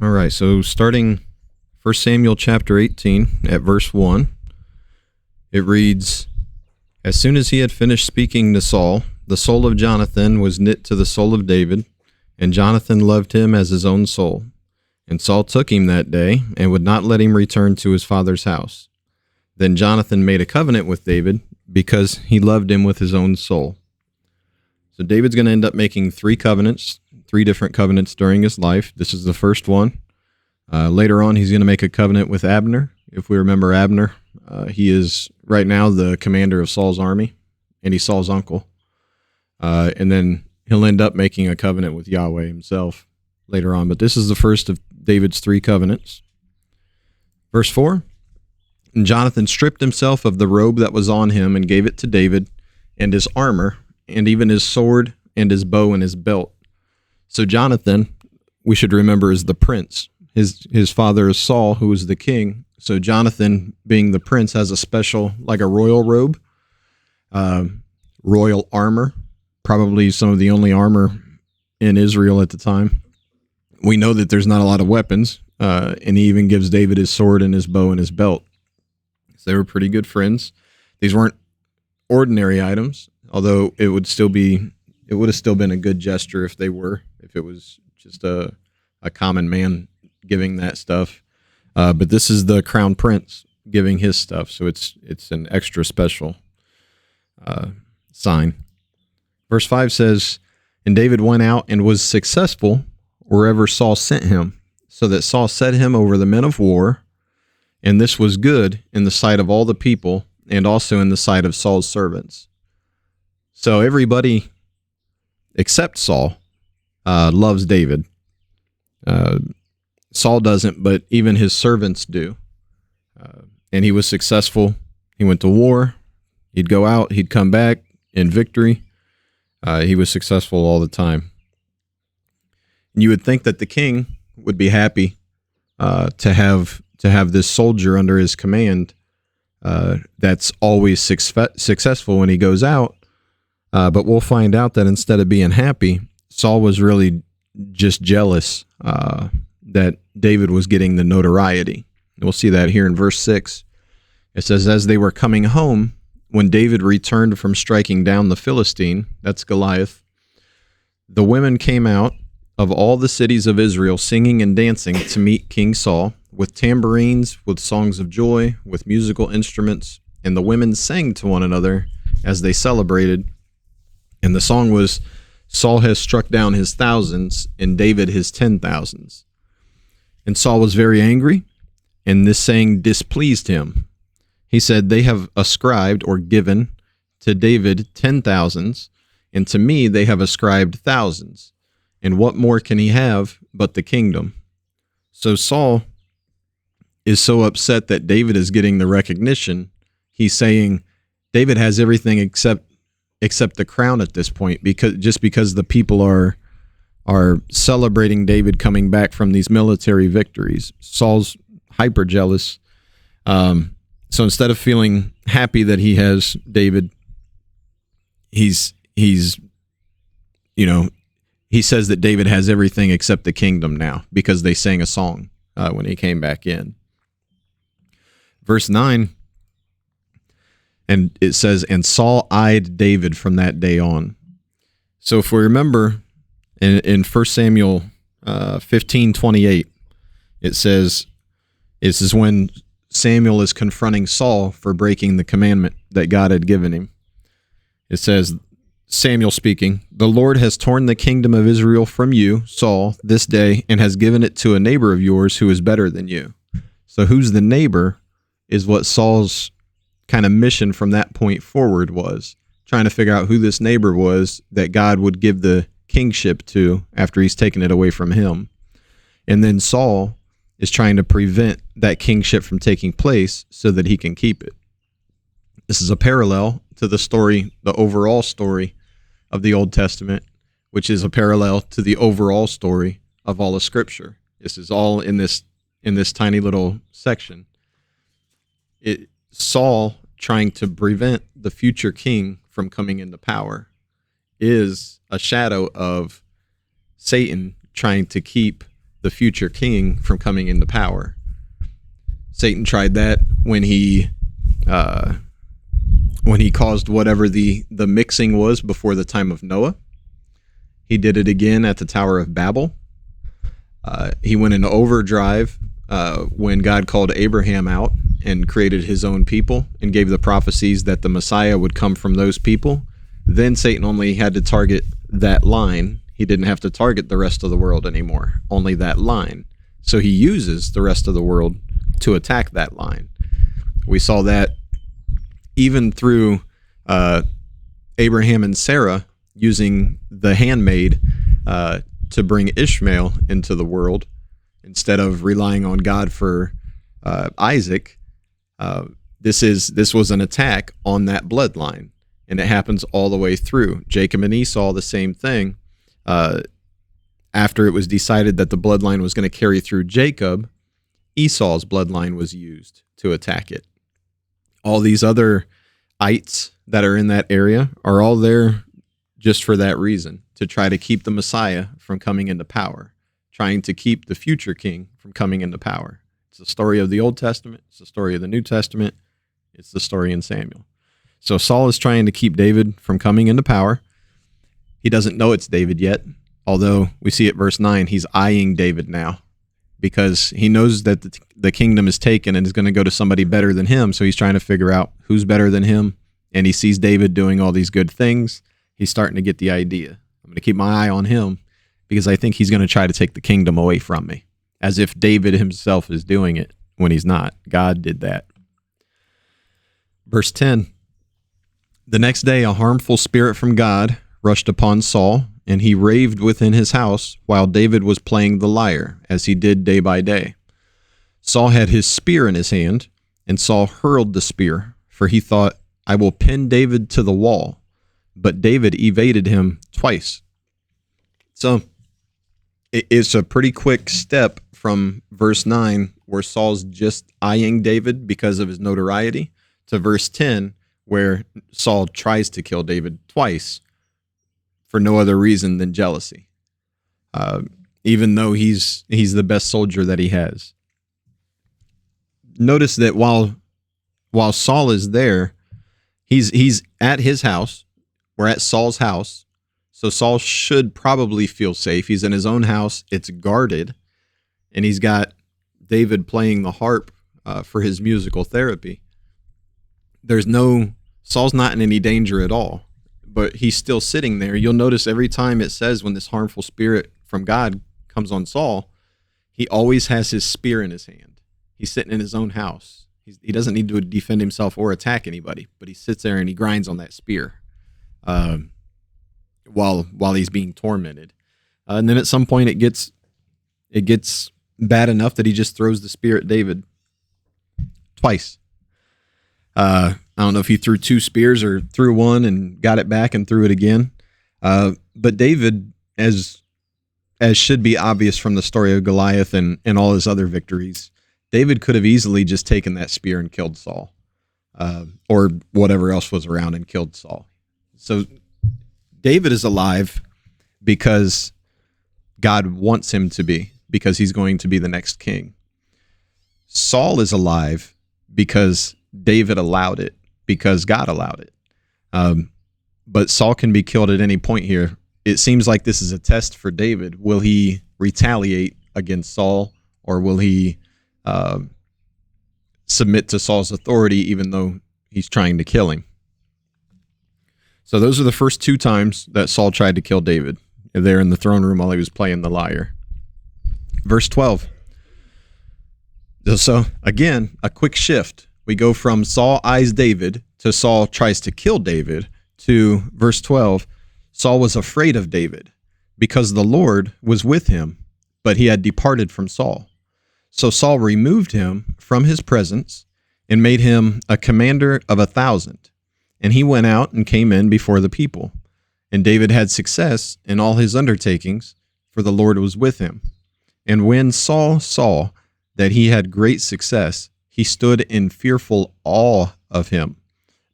All right, so starting 1 Samuel chapter 18 at verse 1, it reads, "As soon as he had finished speaking to Saul, the soul of Jonathan was knit to the soul of David, and Jonathan loved him as his own soul. And Saul took him that day, and would not let him return to his father's house. Then Jonathan made a covenant with David, because he loved him with his own soul." So David's going to end up making three different covenants during his life. This is the first one. Later on, he's going to make a covenant with Abner. If we remember Abner, he is right now the commander of Saul's army, and he's Saul's uncle. And then he'll end up making a covenant with Yahweh himself later on. But this is the first of David's three covenants. Verse 4, "And Jonathan stripped himself of the robe that was on him and gave it to David, and his armor, and even his sword, and his bow, and his belt." So Jonathan, we should remember, is the prince. His father is Saul, who is the king. So Jonathan, being the prince, has a special, like a royal robe, royal armor, probably some of the only armor in Israel at the time. We know that there's not a lot of weapons, and he even gives David his sword and his bow and his belt. So they were pretty good friends. These weren't ordinary items, although it would have still been a good gesture if it was just a common man giving that stuff. But this is the crown prince giving his stuff, so it's an extra special sign. Verse 5 says, "And David went out and was successful wherever Saul sent him, so that Saul set him over the men of war, and this was good in the sight of all the people, and also in the sight of Saul's servants." So everybody except Saul loves David. Saul doesn't, but even his servants do. And he was successful. He went to war. He'd go out. He'd come back in victory. He was successful all the time. And you would think that the king would be happy to have this soldier under his command that's always successful when he goes out. But we'll find out that instead of being happy, Saul was really just jealous that David was getting the notoriety. We'll see that here in verse 6. It says, "As they were coming home, when David returned from striking down the Philistine," that's Goliath, "the women came out of all the cities of Israel singing and dancing to meet King Saul, with tambourines, with songs of joy, with musical instruments. And the women sang to one another as they celebrated. And the song was, 'Saul has struck down his thousands, and David his 10,000s. And Saul was very angry, and this saying displeased him. He said, 'They have ascribed,' or given, 'to David 10,000s, and to me they have ascribed thousands. And what more can he have but the kingdom?' So Saul is so upset that David is getting the recognition. He's saying David has everything except the crown at this point, because the people are celebrating David coming back from these military victories. Saul's hyper jealous. So instead of feeling happy that he has David, he says that David has everything except the kingdom now, because they sang a song when he came back in. Verse 9, and it says, "And Saul eyed David from that day on." So if we remember in 1 Samuel 15:28, it says, this is when Samuel is confronting Saul for breaking the commandment that God had given him. It says, Samuel speaking, "The Lord has torn the kingdom of Israel from you, Saul, this day, and has given it to a neighbor of yours who is better than you." So who's the neighbor is what Saul's kind of mission from that point forward was, trying to figure out who this neighbor was that God would give the kingship to after he's taken it away from him. And then Saul is trying to prevent that kingship from taking place so that he can keep it. This is a parallel to the overall story of the Old Testament, which is a parallel to the overall story of all of Scripture. This is all in this tiny little section. Saul trying to prevent the future king from coming into power is a shadow of Satan trying to keep the future king from coming into power. Satan tried that when he caused whatever the mixing was before the time of Noah. He did it again at the Tower of Babel. He went into overdrive when God called Abraham out and created his own people and gave the prophecies that the Messiah would come from those people. Then Satan only had to target that line. He didn't have to target the rest of the world anymore, only that line. So he uses the rest of the world to attack that line. We saw that even through Abraham and Sarah using the handmaid to bring Ishmael into the world instead of relying on God for Isaac. This was an attack on that bloodline, and it happens all the way through. Jacob and Esau, the same thing. After it was decided that the bloodline was going to carry through Jacob, Esau's bloodline was used to attack it. All these other ites that are in that area are all there just for that reason, to try to keep the Messiah from coming into power, trying to keep the future king from coming into power. It's the story of the Old Testament. It's the story of the New Testament. It's the story in Samuel. So Saul is trying to keep David from coming into power. He doesn't know it's David yet, although we see at verse 9, he's eyeing David now because he knows that the kingdom is taken and is going to go to somebody better than him. So he's trying to figure out who's better than him. And he sees David doing all these good things. He's starting to get the idea. I'm going to keep my eye on him because I think he's going to try to take the kingdom away from me, as if David himself is doing it when he's not. God did that. Verse 10, the next day a harmful spirit from God rushed upon Saul, and he raved within his house while David was playing the lyre, as he did day by day. Saul had his spear in his hand, and Saul hurled the spear, for he thought, I will pin David to the wall. But David evaded him twice. So it's a pretty quick step from verse 9, where Saul's just eyeing David because of his notoriety, to verse 10, where Saul tries to kill David twice for no other reason than jealousy, even though he's the best soldier that he has. Notice that while Saul is there, he's at his house. We're at Saul's house, so Saul should probably feel safe. He's in his own house. It's guarded, and he's got David playing the harp for his musical therapy. Saul's not in any danger at all, but he's still sitting there. You'll notice every time it says when this harmful spirit from God comes on Saul, he always has his spear in his hand. He's sitting in his own house. He doesn't need to defend himself or attack anybody, but he sits there and he grinds on that spear while he's being tormented. And then at some point it gets bad enough that he just throws the spear at David twice. I don't know if he threw two spears or threw one and got it back and threw it again. But David, as should be obvious from the story of Goliath and all his other victories, David could have easily just taken that spear and killed Saul, or whatever else was around and killed Saul. So David is alive because God wants him to be, because he's going to be the next king. Saul is alive because David allowed it, because God allowed it. But Saul can be killed at any point here. It seems like this is a test for David. Will he retaliate against Saul, or will he submit to Saul's authority even though he's trying to kill him? So those are the first two times that Saul tried to kill David, there in the throne room while he was playing the lyre. Verse 12. So again, a quick shift. We go from Saul eyes David to Saul tries to kill David to verse 12. Saul was afraid of David because the Lord was with him, but he had departed from Saul. So Saul removed him from his presence and made him a commander of 1,000. And he went out and came in before the people. And David had success in all his undertakings, for the Lord was with him. And when Saul saw that he had great success, he stood in fearful awe of him.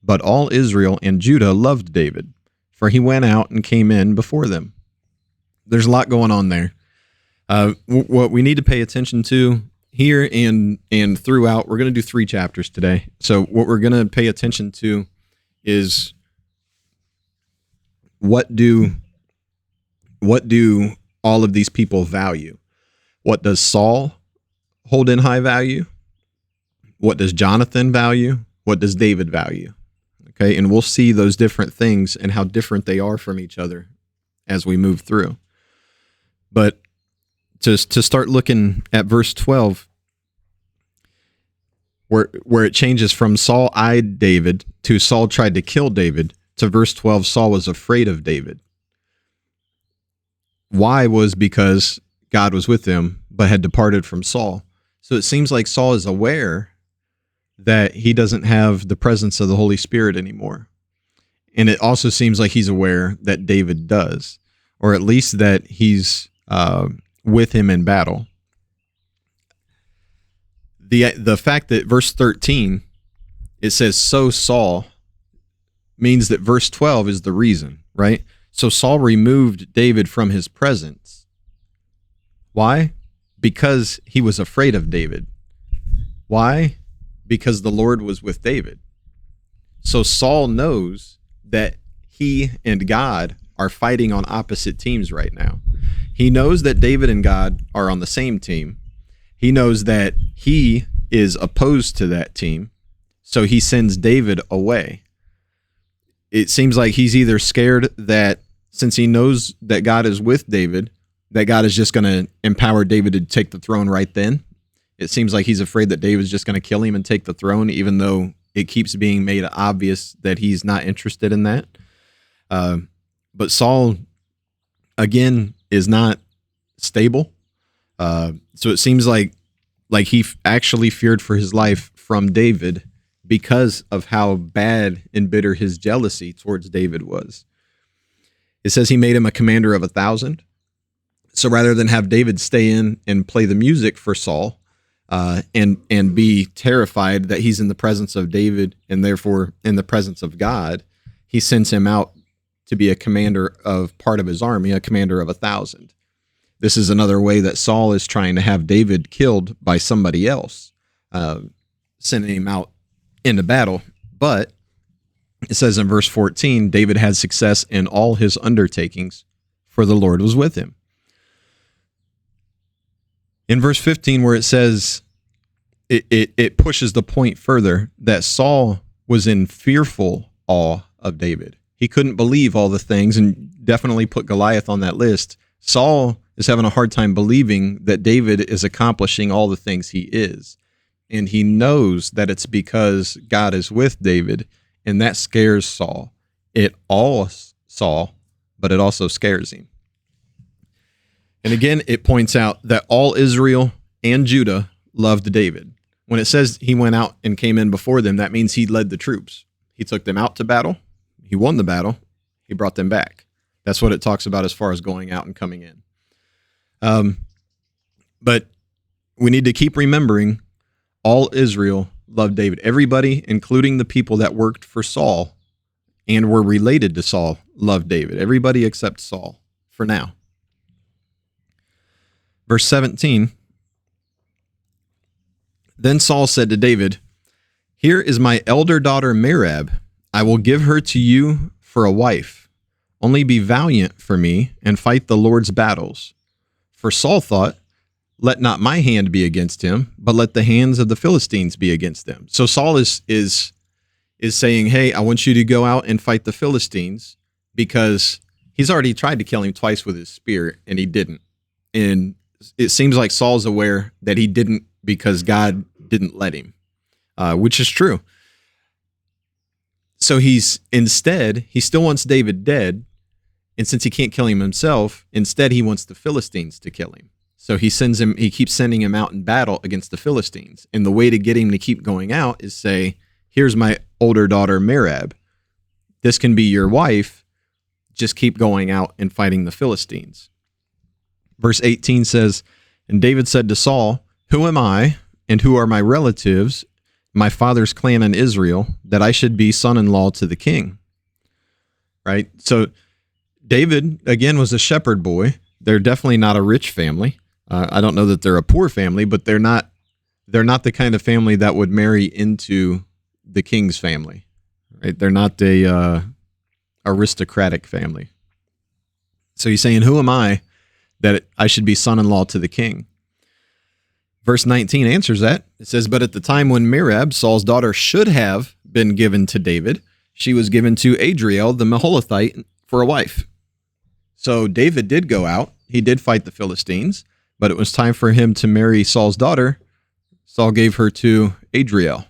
But all Israel and Judah loved David, for he went out and came in before them. There's a lot going on there. What we need to pay attention to here and throughout, we're going to do 3 chapters today. So what we're going to pay attention to is what do all of these people value? What does Saul hold in high value? What does Jonathan value? What does David value? Okay, and we'll see those different things and how different they are from each other as we move through. But to start looking at verse 12, where it changes from Saul eyed David to Saul tried to kill David to verse 12, Saul was afraid of David. Why was because God was with him, but had departed from Saul. So it seems like Saul is aware that he doesn't have the presence of the Holy Spirit anymore. And it also seems like he's aware that David does, or at least that he's with him in battle. The fact that verse 13, it says, so Saul, means that verse 12 is the reason, right? So Saul removed David from his presence. Why? Because he was afraid of David. Why? Because the Lord was with David. So Saul knows that he and God are fighting on opposite teams right now. He knows that David and God are on the same team. He knows that he is opposed to that team. So he sends David away. It seems like he's either scared that since he knows that God is with David, that God is just going to empower David to take the throne right then. It seems like he's afraid that David's just going to kill him and take the throne, even though it keeps being made obvious that he's not interested in that. But Saul, again, is not stable. So it seems like he actually feared for his life from David because of how bad and bitter his jealousy towards David was. It says he made him a commander of 1,000. So rather than have David stay in and play the music for Saul, and be terrified that he's in the presence of David and therefore in the presence of God, he sends him out to be a commander of part of his army, a commander of 1,000. This is another way that Saul is trying to have David killed by somebody else, sending him out into battle. But it says in verse 14, David had success in all his undertakings, for the Lord was with him. In verse 15, where it says, it pushes the point further that Saul was in fearful awe of David. He couldn't believe all the things, and definitely put Goliath on that list. Saul is having a hard time believing that David is accomplishing all the things he is. And he knows that it's because God is with David, and that scares Saul. It awes Saul, but it also scares him. And again, it points out that all Israel and Judah loved David. When it says he went out and came in before them, that means he led the troops. He took them out to battle. He won the battle. He brought them back. That's what it talks about as far as going out and coming in. But we need to keep remembering all Israel loved David. Everybody, including the people that worked for Saul and were related to Saul, loved David. Everybody except Saul, for now. Verse 17, then Saul said to David, here is my elder daughter Merab. I will give her to you for a wife. Only be valiant for me and fight the Lord's battles. For Saul thought, let not my hand be against him, but let the hands of the Philistines be against them. So Saul is saying, hey, I want you to go out and fight the Philistines, because he's already tried to kill him twice with his spear, and he didn't. And it seems like Saul's aware that he didn't because God didn't let him, which is true. So he still wants David dead, and since he can't kill him himself, instead he wants the Philistines to kill him. So he keeps sending him out in battle against the Philistines. And the way to get him to keep going out is say, here's my older daughter Merab. This can be your wife. Just keep going out and fighting the Philistines. Verse 18 says, and David said to Saul, who am I, and who are my relatives, my father's clan in Israel, that I should be son-in-law to the king? Right? So David, again, was a shepherd boy. They're definitely not a rich family. I don't know that they're a poor family, but they're not the kind of family that would marry into the king's family, right? They're not a aristocratic family. So he's saying, who am I that I should be son-in-law to the king? Verse 19 answers that. It says, but at the time when Merab, Saul's daughter, should have been given to David, she was given to Adriel, the Meholathite, for a wife. So David did go out. He did fight the Philistines, but it was time for him to marry Saul's daughter. Saul gave her to Adriel,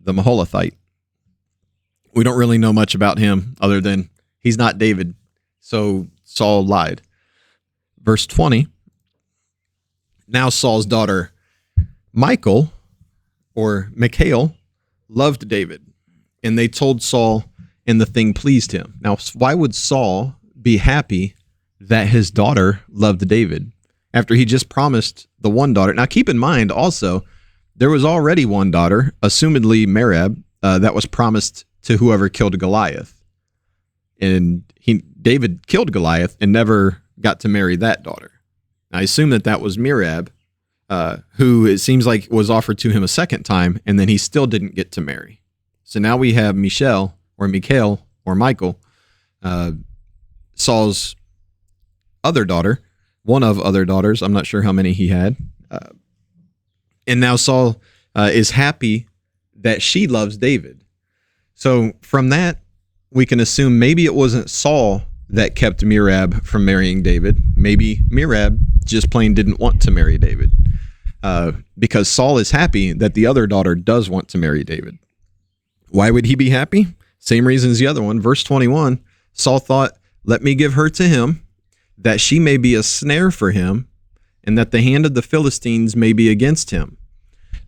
the Meholathite. We don't really know much about him other than he's not David, so Saul lied. Verse 20, now Saul's daughter Michal, or Michal, loved David, and they told Saul, and the thing pleased him. Now, why would Saul be happy that his daughter loved David after he just promised the one daughter? Now, keep in mind also, there was already one daughter, assumedly Merab, that was promised to whoever killed Goliath. And David killed Goliath and never got to marry that daughter. I assume that was Merab, who it seems like was offered to him a second time, and then he still didn't get to marry. So now we have Michal, Saul's other daughter, one of other daughters. I'm not sure how many he had. And now Saul is happy that she loves David. So from that, we can assume maybe it wasn't Saul that kept Merab from marrying David. Maybe Merab just plain didn't want to marry David, because Saul is happy that the other daughter does want to marry David. Why would he be happy? Same reason as the other one. Verse 21, Saul thought, let me give her to him, that she may be a snare for him, and that the hand of the Philistines may be against him.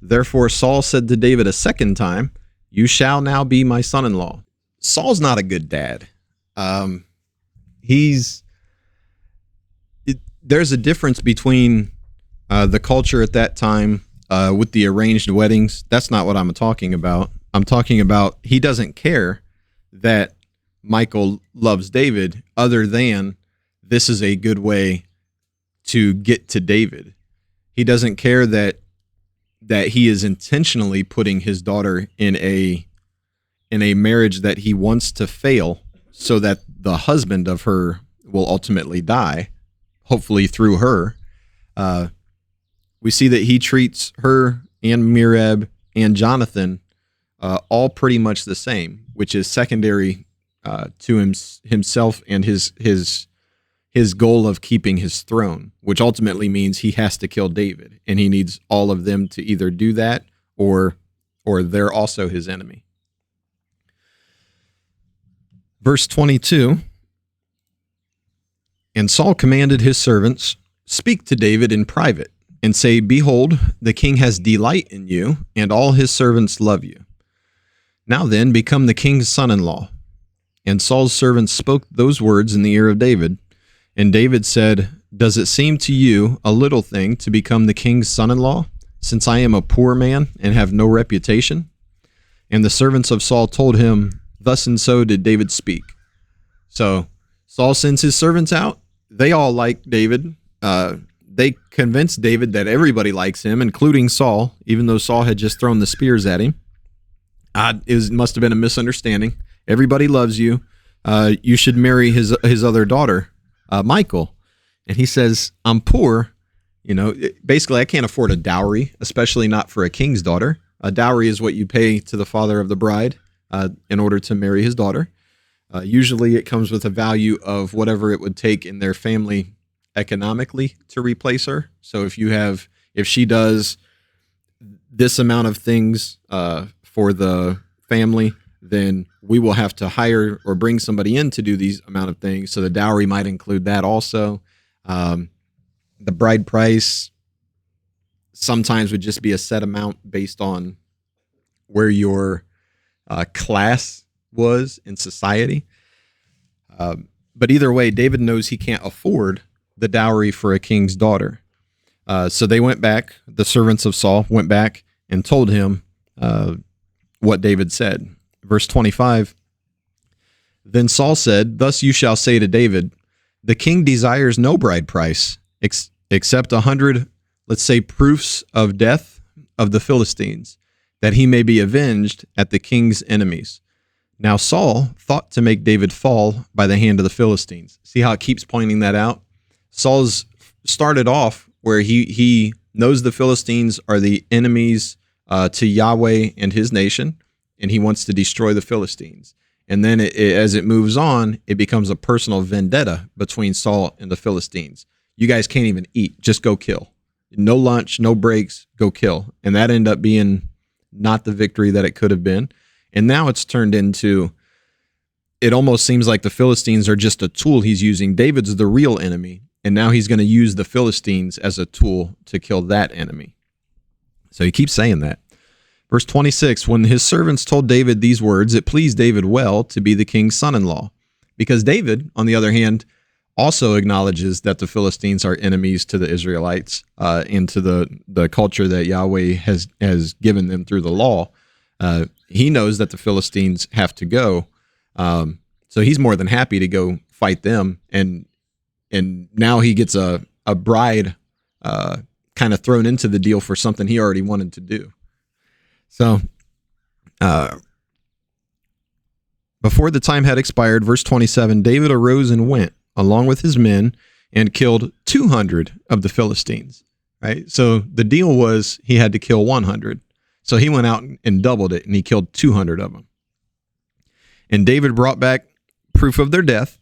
Therefore Saul said to David a second time, you shall now be my son-in-law. Saul's not a good dad. There's a difference between the culture at that time with the arranged weddings. That's not what I'm talking about. I'm talking about he doesn't care that Michal loves David, other than this is a good way to get to David. He doesn't care that he is intentionally putting his daughter in a marriage that he wants to fail, so that the husband of her will ultimately die, hopefully through her. We see that he treats her and Merab and Jonathan all pretty much the same, which is secondary to himself and his goal of keeping his throne, which ultimately means he has to kill David, and he needs all of them to either do that or they're also his enemy. Verse 22, and Saul commanded his servants, speak to David in private, and say, behold, the king has delight in you, and all his servants love you. Now then, become the king's son-in-law. And Saul's servants spoke those words in the ear of David. And David said, does it seem to you a little thing to become the king's son-in-law, since I am a poor man and have no reputation? And the servants of Saul told him, thus and so did David speak. So Saul sends his servants out. They all like David. They convinced David that everybody likes him, including Saul, even though Saul had just thrown the spears at him. It must have been a misunderstanding. Everybody loves you. You should marry his other daughter, Michal. And he says, I'm poor. Basically, I can't afford a dowry, especially not for a king's daughter. A dowry is what you pay to the father of the bride in order to marry his daughter. Usually it comes with a value of whatever it would take in their family economically to replace her. So if she does this amount of things for the family, then we will have to hire or bring somebody in to do these amount of things. So the dowry might include that also. The bride price sometimes would just be a set amount based on where your class was in society. But either way, David knows he can't afford the dowry for a king's daughter. So they went back, the servants of Saul went back and told him what David said. Verse 25, then Saul said, thus you shall say to David, the king desires no bride price accept 100, let's say, proofs of death of the Philistines, that he may be avenged at the king's enemies. Now Saul thought to make David fall by the hand of the Philistines. See how it keeps pointing that out? Saul's started off where he knows the Philistines are the enemies to Yahweh and his nation, and he wants to destroy the Philistines. And then as it moves on, it becomes a personal vendetta between Saul and the Philistines. You guys can't even eat. Just go kill. No lunch, no breaks, go kill. And that ended up being not the victory that it could have been. And now it's turned into, it almost seems like the Philistines are just a tool he's using. David's the real enemy, and now he's going to use the Philistines as a tool to kill that enemy. So he keeps saying that. Verse 26, when his servants told David these words, it pleased David well to be the king's son-in-law. Because David, on the other hand, also acknowledges that the Philistines are enemies to the Israelites and to the culture that Yahweh has given them through the law. He knows that the Philistines have to go. So he's more than happy to go fight them. And now he gets a bride kind of thrown into the deal for something he already wanted to do. So before the time had expired, verse 27, David arose and went along with his men and killed 200 of the Philistines. Right. So the deal was he had to kill 100. So he went out and doubled it, and he killed 200 of them. And David brought back proof of their death,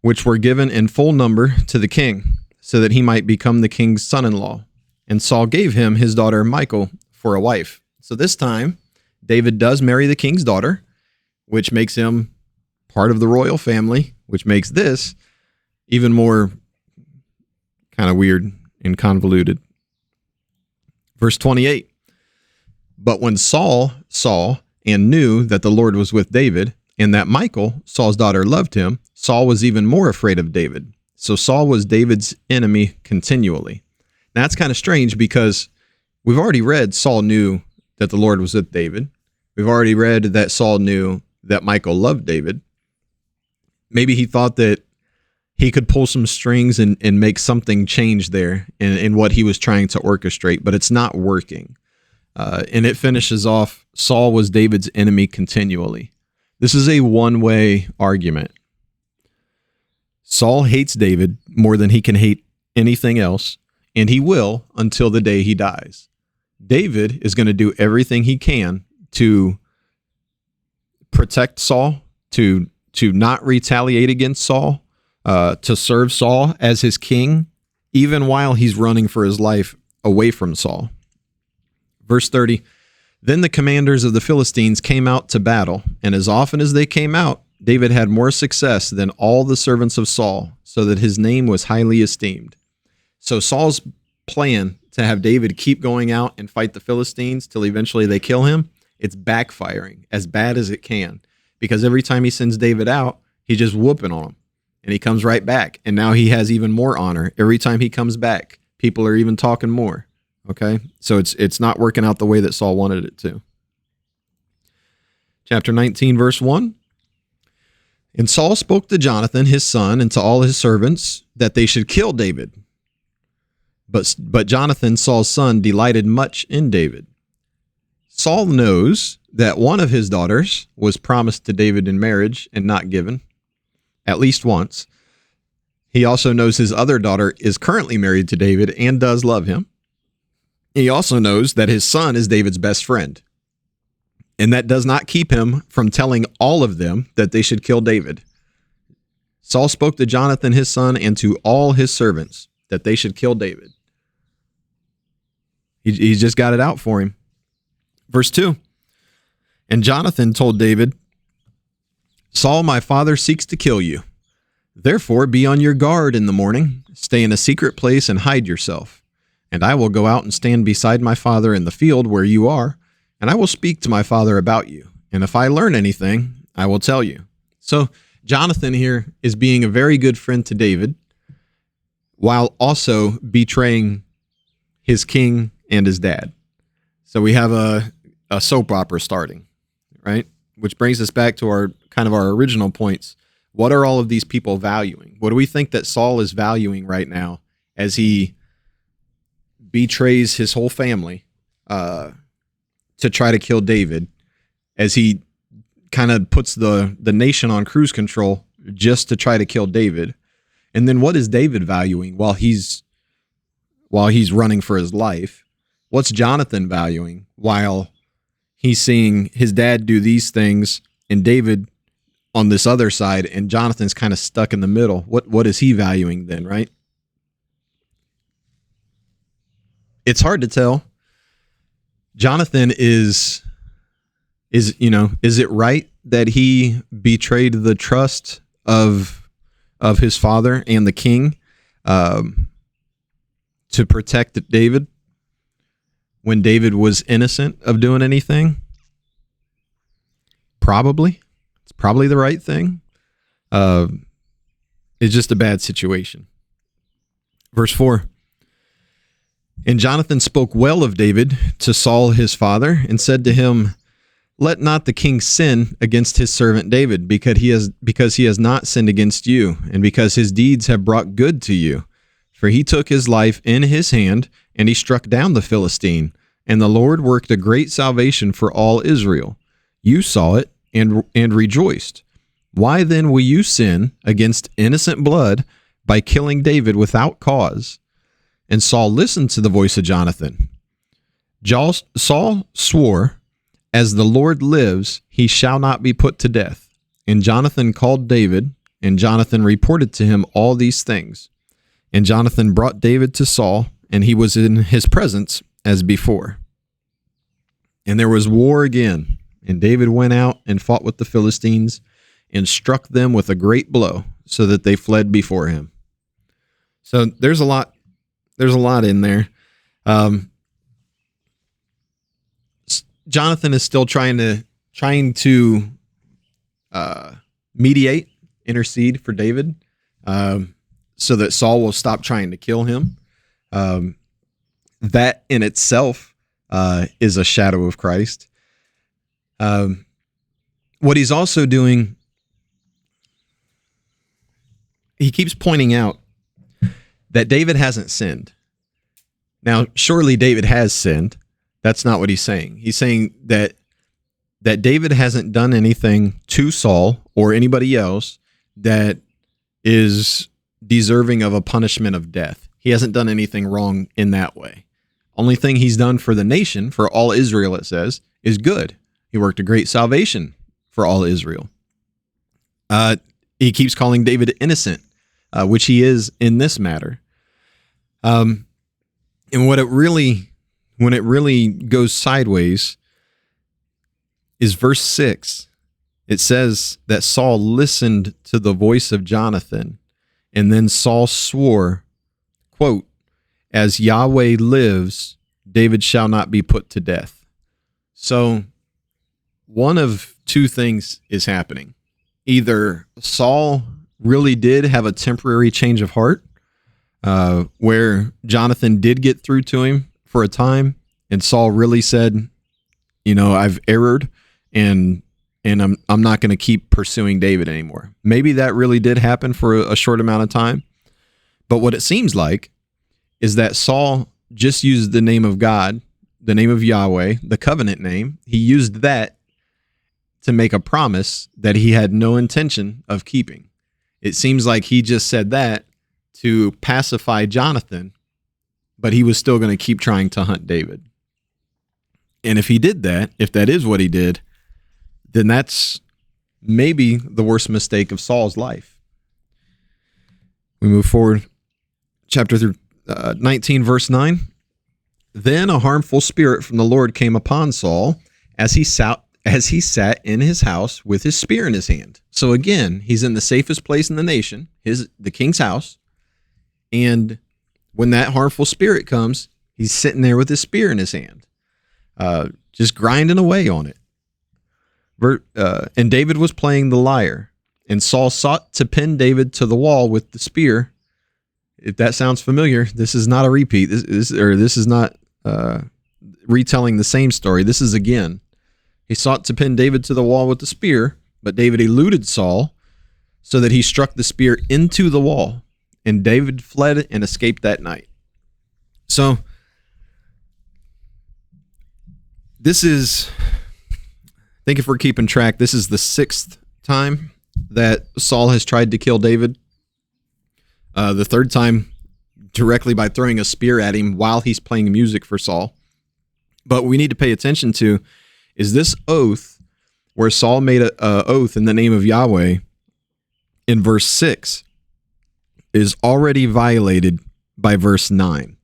which were given in full number to the king, so that he might become the king's son-in-law. And Saul gave him his daughter Michal for a wife. So this time, David does marry the king's daughter, which makes him part of the royal family, which makes this even more kind of weird and convoluted. Verse 28. But when Saul saw and knew that the Lord was with David, and that Michal, Saul's daughter, loved him, Saul was even more afraid of David. So Saul was David's enemy continually. Now, that's kind of strange because we've already read Saul knew that the Lord was with David. We've already read that Saul knew that Michal loved David. Maybe he thought that he could pull some strings and make something change there in what he was trying to orchestrate, but it's not working. And it finishes off, Saul was David's enemy continually. This is a one-way argument. Saul hates David more than he can hate anything else, and he will until the day he dies. David is going to do everything he can to protect Saul, to not retaliate against Saul, to serve Saul as his king, even while he's running for his life away from Saul. Verse 30, then the commanders of the Philistines came out to battle, and as often as they came out, David had more success than all the servants of Saul, so that his name was highly esteemed. So Saul's plan to have David keep going out and fight the Philistines till eventually they kill him, it's backfiring as bad as it can, because every time he sends David out, he's just whooping on him, and he comes right back, and now he has even more honor. Every time he comes back, people are even talking more. Okay, so it's not working out the way that Saul wanted it to. Chapter 19, verse 1. And Saul spoke to Jonathan, his son, and to all his servants, that they should kill David. But Jonathan, Saul's son, delighted much in David. Saul knows that one of his daughters was promised to David in marriage and not given, at least once. He also knows his other daughter is currently married to David and does love him. He also knows that his son is David's best friend. And that does not keep him from telling all of them that they should kill David. Saul spoke to Jonathan, his son, and to all his servants that they should kill David. He's just got it out for him. Verse 2. And Jonathan told David, Saul, my father, seeks to kill you. Therefore, be on your guard in the morning. Stay in a secret place and hide yourself. And I will go out and stand beside my father in the field where you are, and I will speak to my father about you. And if I learn anything, I will tell you. So Jonathan here is being a very good friend to David, while also betraying his king and his dad. So we have a soap opera starting, right? Which brings us back to our original points. What are all of these people valuing? What do we think that Saul is valuing right now as he betrays his whole family to try to kill David, as he kind of puts the nation on cruise control just to try to kill David. And then what is David valuing while he's running for his life? What's Jonathan valuing while he's seeing his dad do these things and David on this other side, and Jonathan's kind of stuck in the middle? What is he valuing then, right? It's hard to tell. Jonathan is it right that he betrayed the trust of his father and the king to protect David when David was innocent of doing anything? Probably. It's probably the right thing. It's just a bad situation. Verse 4. And Jonathan spoke well of David to Saul his father, and said to him, let not the king sin against his servant David, because he has not sinned against you, and because his deeds have brought good to you. For he took his life in his hand, and he struck down the Philistine, and the Lord worked a great salvation for all Israel. You saw it and rejoiced. Why then will you sin against innocent blood by killing David without cause? And Saul listened to the voice of Jonathan. Saul swore, as the Lord lives, he shall not be put to death. And Jonathan called David, and Jonathan reported to him all these things. And Jonathan brought David to Saul, and he was in his presence as before. And there was war again, and David went out and fought with the Philistines, and struck them with a great blow, so that they fled before him. So there's a lot in there. Jonathan is still trying to mediate, intercede for David, so that Saul will stop trying to kill him. That in itself is a shadow of Christ. What he's also doing, he keeps pointing out that David hasn't sinned. Now, surely David has sinned. That's not what he's saying. He's saying that David hasn't done anything to Saul or anybody else that is deserving of a punishment of death. He hasn't done anything wrong in that way. Only thing he's done for the nation, for all Israel, it says, is good. He worked a great salvation for all Israel. He keeps calling David innocent, which he is in this matter. And when it really goes sideways is verse 6. It says that Saul listened to the voice of Jonathan, and then Saul swore, quote, as Yahweh lives, David shall not be put to death. So one of two things is happening. Either Saul really did have a temporary change of heart, where Jonathan did get through to him for a time, and Saul really said, I've erred, and I'm not going to keep pursuing David anymore. Maybe that really did happen for a short amount of time. But what it seems like is that Saul just used the name of God, the name of Yahweh, the covenant name. He used that to make a promise that he had no intention of keeping. It seems like he just said that to pacify Jonathan, but he was still going to keep trying to hunt David. And if he did that, if that is what he did, then that's maybe the worst mistake of Saul's life. We move forward. Chapter 19, verse 9. Then a harmful spirit from the Lord came upon Saul as he sat in his house with his spear in his hand. So again, he's in the safest place in the nation, the king's house. And when that harmful spirit comes, he's sitting there with his spear in his hand, just grinding away on it. And David was playing the lyre, and Saul sought to pin David to the wall with the spear. If that sounds familiar, this is not a repeat. This is not retelling the same story. This is again. He sought to pin David to the wall with the spear, but David eluded Saul so that he struck the spear into the wall, and David fled and escaped that night. So This is, I think if we're keeping track, this is the 6th time that Saul has tried to kill David. The 3rd time directly by throwing a spear at him while he's playing music for Saul. But we need to pay attention to is this oath where Saul made an oath in the name of Yahweh in verse 6 is already violated by verse 9.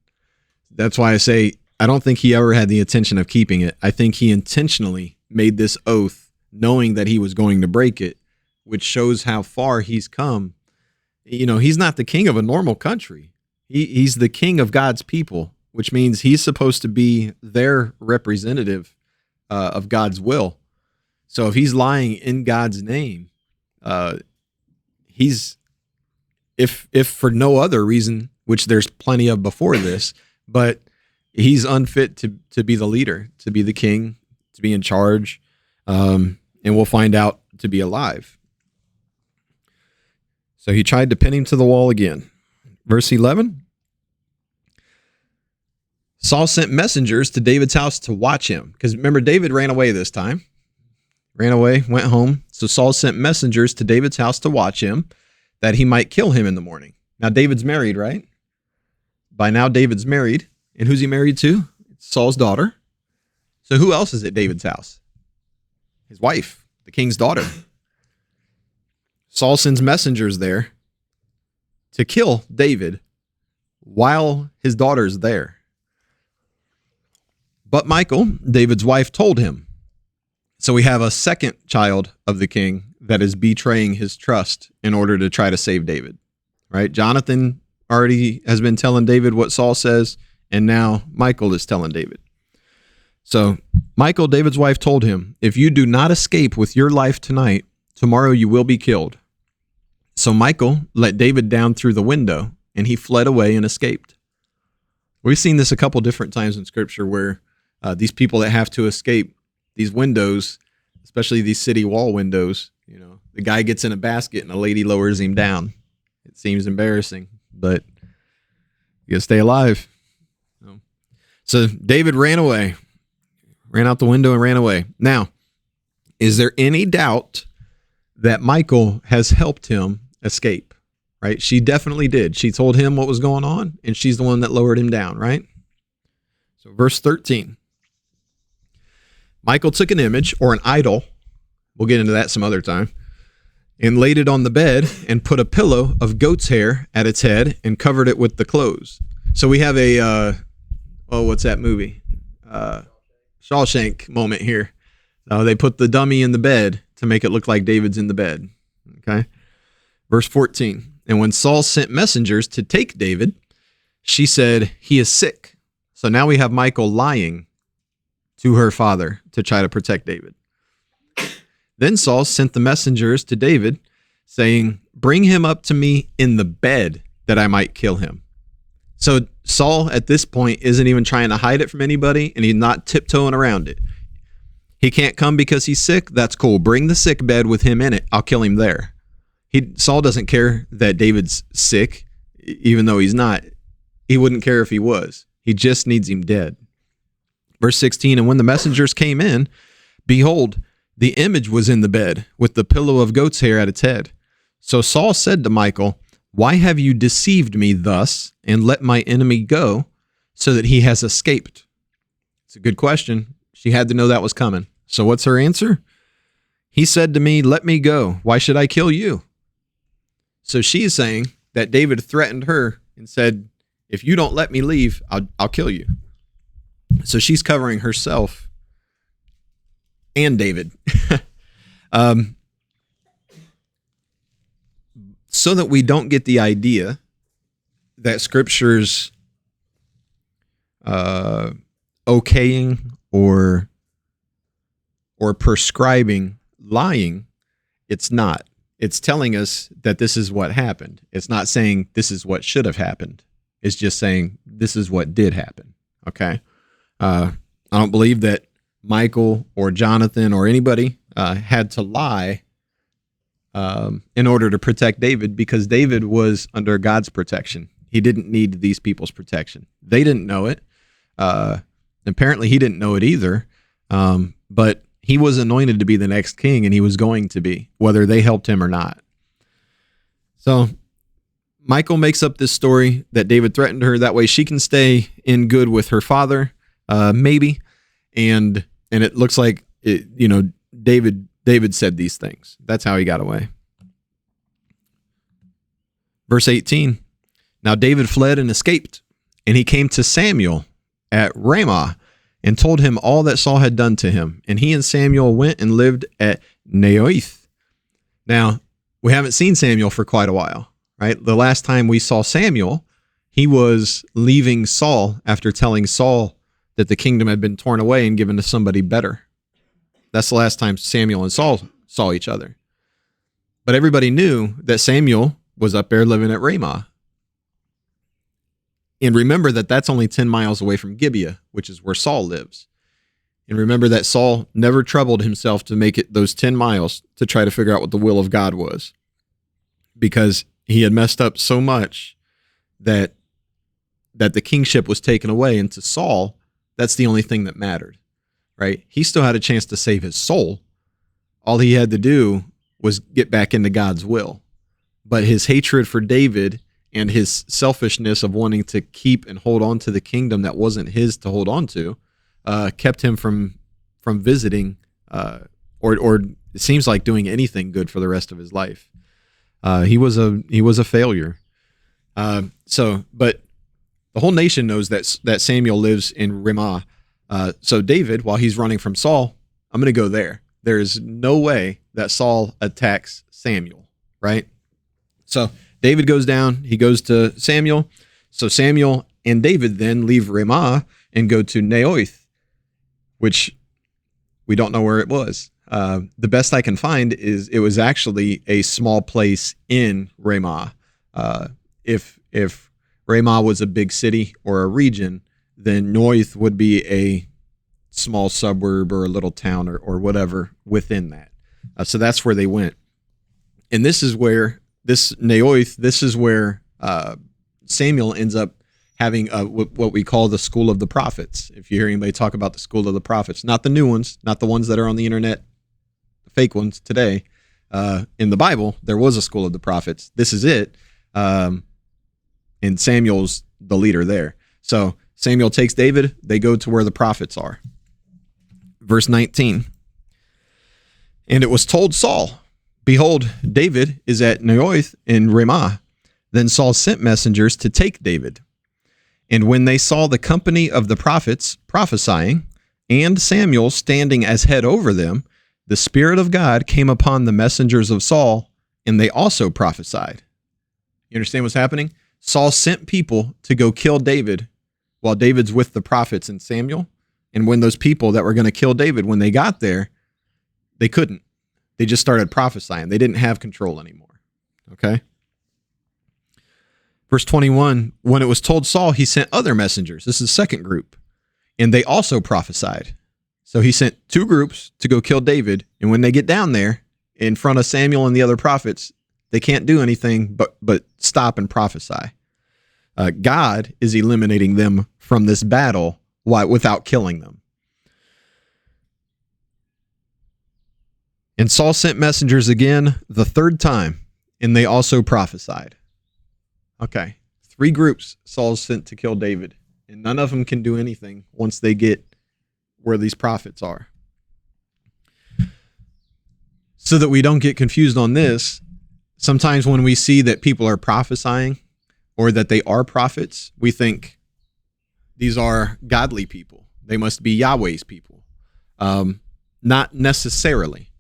That's why I say I don't think he ever had the intention of keeping it. I think he intentionally made this oath knowing that he was going to break it, which shows how far he's come. You know, he's not the king of a normal country. He's the king of God's people, which means he's supposed to be their representative of God's will. So if he's lying in God's name, he's, if for no other reason, which there's plenty of before this, but he's unfit to be the leader, to be the king, to be in charge, and we'll find out to be alive. So he tried to pin him to the wall again. Verse 11. Saul sent messengers to David's house to watch him. Because remember, David ran away this time. Ran away, went home. So Saul sent messengers to David's house to watch him, that he might kill him in the morning. Now, David's married, right? By now, David's married. And who's he married to? It's Saul's daughter. So who else is at David's house? His wife, the king's daughter. Saul sends messengers there to kill David while his daughter's there. But Michal, David's wife, told him. So we have a second child of the king that is betraying his trust in order to try to save David, right? Jonathan already has been telling David what Saul says, and now Michal is telling David. So Michal, David's wife, told him, if you do not escape with your life tonight, tomorrow you will be killed. So Michal let David down through the window, and he fled away and escaped. We've seen this a couple different times in Scripture where these people that have to escape these windows, especially these city wall windows, you know, the guy gets in a basket and a lady lowers him down. It seems embarrassing, but you gotta stay alive. So David ran away, ran out the window and ran away. Now, is there any doubt that Michal has helped him escape, right? She definitely did. She told him what was going on, and she's the one that lowered him down, right? So verse 13. Michal took an image or an idol, we'll get into that some other time, and laid it on the bed and put a pillow of goat's hair at its head and covered it with the clothes. So we have a, what's that movie? Shawshank moment here. They put the dummy in the bed to make it look like David's in the bed. Okay. Verse 14. And when Saul sent messengers to take David, she said, he is sick. So now we have Michal lying to her father to try to protect David. Then Saul sent the messengers to David saying, bring him up to me in the bed that I might kill him. So Saul at this point isn't even trying to hide it from anybody, and he's not tiptoeing around it. He can't come because he's sick. That's cool. Bring the sick bed with him in it. I'll kill him there. Saul doesn't care that David's sick, even though he's not. He wouldn't care if he was. He just needs him dead. Verse 16, and when the messengers came in, behold, the image was in the bed with the pillow of goat's hair at its head. So Saul said to Michal, why have you deceived me thus and let my enemy go so that he has escaped? It's a good question. She had to know that was coming. So what's her answer? He said to me, let me go. Why should I kill you? So she's saying that David threatened her and said, if you don't let me leave, I'll kill you. So she's covering herself and David. So that we don't get the idea that Scripture's okaying or prescribing lying, it's not. It's telling us that this is what happened. It's not saying this is what should have happened. It's just saying this is what did happen. Okay? I don't believe that Michal or Jonathan or anybody had to lie in order to protect David, because David was under God's protection. He didn't need these people's protection. They didn't know it. Apparently, he didn't know it either. But he was anointed to be the next king, and he was going to be, whether they helped him or not. So Michal makes up this story that David threatened her. That way she can stay in good with her father, maybe. And it looks like David said these things. That's how he got away. Verse 18. Now David fled and escaped, and he came to Samuel at Ramah and told him all that Saul had done to him. And he and Samuel went and lived at Naioth. Now, we haven't seen Samuel for quite a while, right? The last time we saw Samuel, he was leaving Saul after telling Saul that the kingdom had been torn away and given to somebody better. That's the last time Samuel and Saul saw each other. But everybody knew that Samuel was up there living at Ramah. And remember that that's only 10 miles away from Gibeah, which is where Saul lives. And remember that Saul never troubled himself to make it those 10 miles to try to figure out what the will of God was, because he had messed up so much that the kingship was taken away. And to Saul, that's the only thing that mattered, right? He still had a chance to save his soul. All he had to do was get back into God's will. But his hatred for David and his selfishness of wanting to keep and hold on to the kingdom that wasn't his to hold on to, kept him from visiting, or it seems like doing anything good for the rest of his life. He was a failure. But the whole nation knows that Samuel lives in Ramah. So David, while he's running from Saul, I'm going to go there. There is no way that Saul attacks Samuel, right? So David goes down, he goes to Samuel. So Samuel and David then leave Ramah and go to Naioth, which we don't know where it was. The best I can find is it was actually a small place in Ramah. If Ramah was a big city or a region, then Naioth would be a small suburb or a little town or whatever within that. So that's where they went. And this is where Samuel ends up having what we call the school of the prophets. If you hear anybody talk about the school of the prophets, not the new ones, not the ones that are on the internet, the fake ones today. In the Bible, there was a school of the prophets. This is it. And Samuel's the leader there. So Samuel takes David. They go to where the prophets are. Verse 19. And it was told Saul, behold, David is at Naioth in Ramah. Then Saul sent messengers to take David. And when they saw the company of the prophets prophesying, and Samuel standing as head over them, the Spirit of God came upon the messengers of Saul, and they also prophesied. You understand what's happening? Saul sent people to go kill David while David's with the prophets and Samuel. And when those people that were going to kill David, when they got there, they couldn't. They just started prophesying. They didn't have control anymore. Okay? Verse 21, when it was told Saul, he sent other messengers. This is the second group. And they also prophesied. So he sent two groups to go kill David. And when they get down there in front of Samuel and the other prophets, they can't do anything but stop and prophesy. God is eliminating them from this battle without killing them. And Saul sent messengers again the third time, and they also prophesied. Okay, 3 groups Saul sent to kill David, and none of them can do anything once they get where these prophets are. So that we don't get confused on this, sometimes when we see that people are prophesying or that they are prophets, we think these are godly people. They must be Yahweh's people. Not necessarily.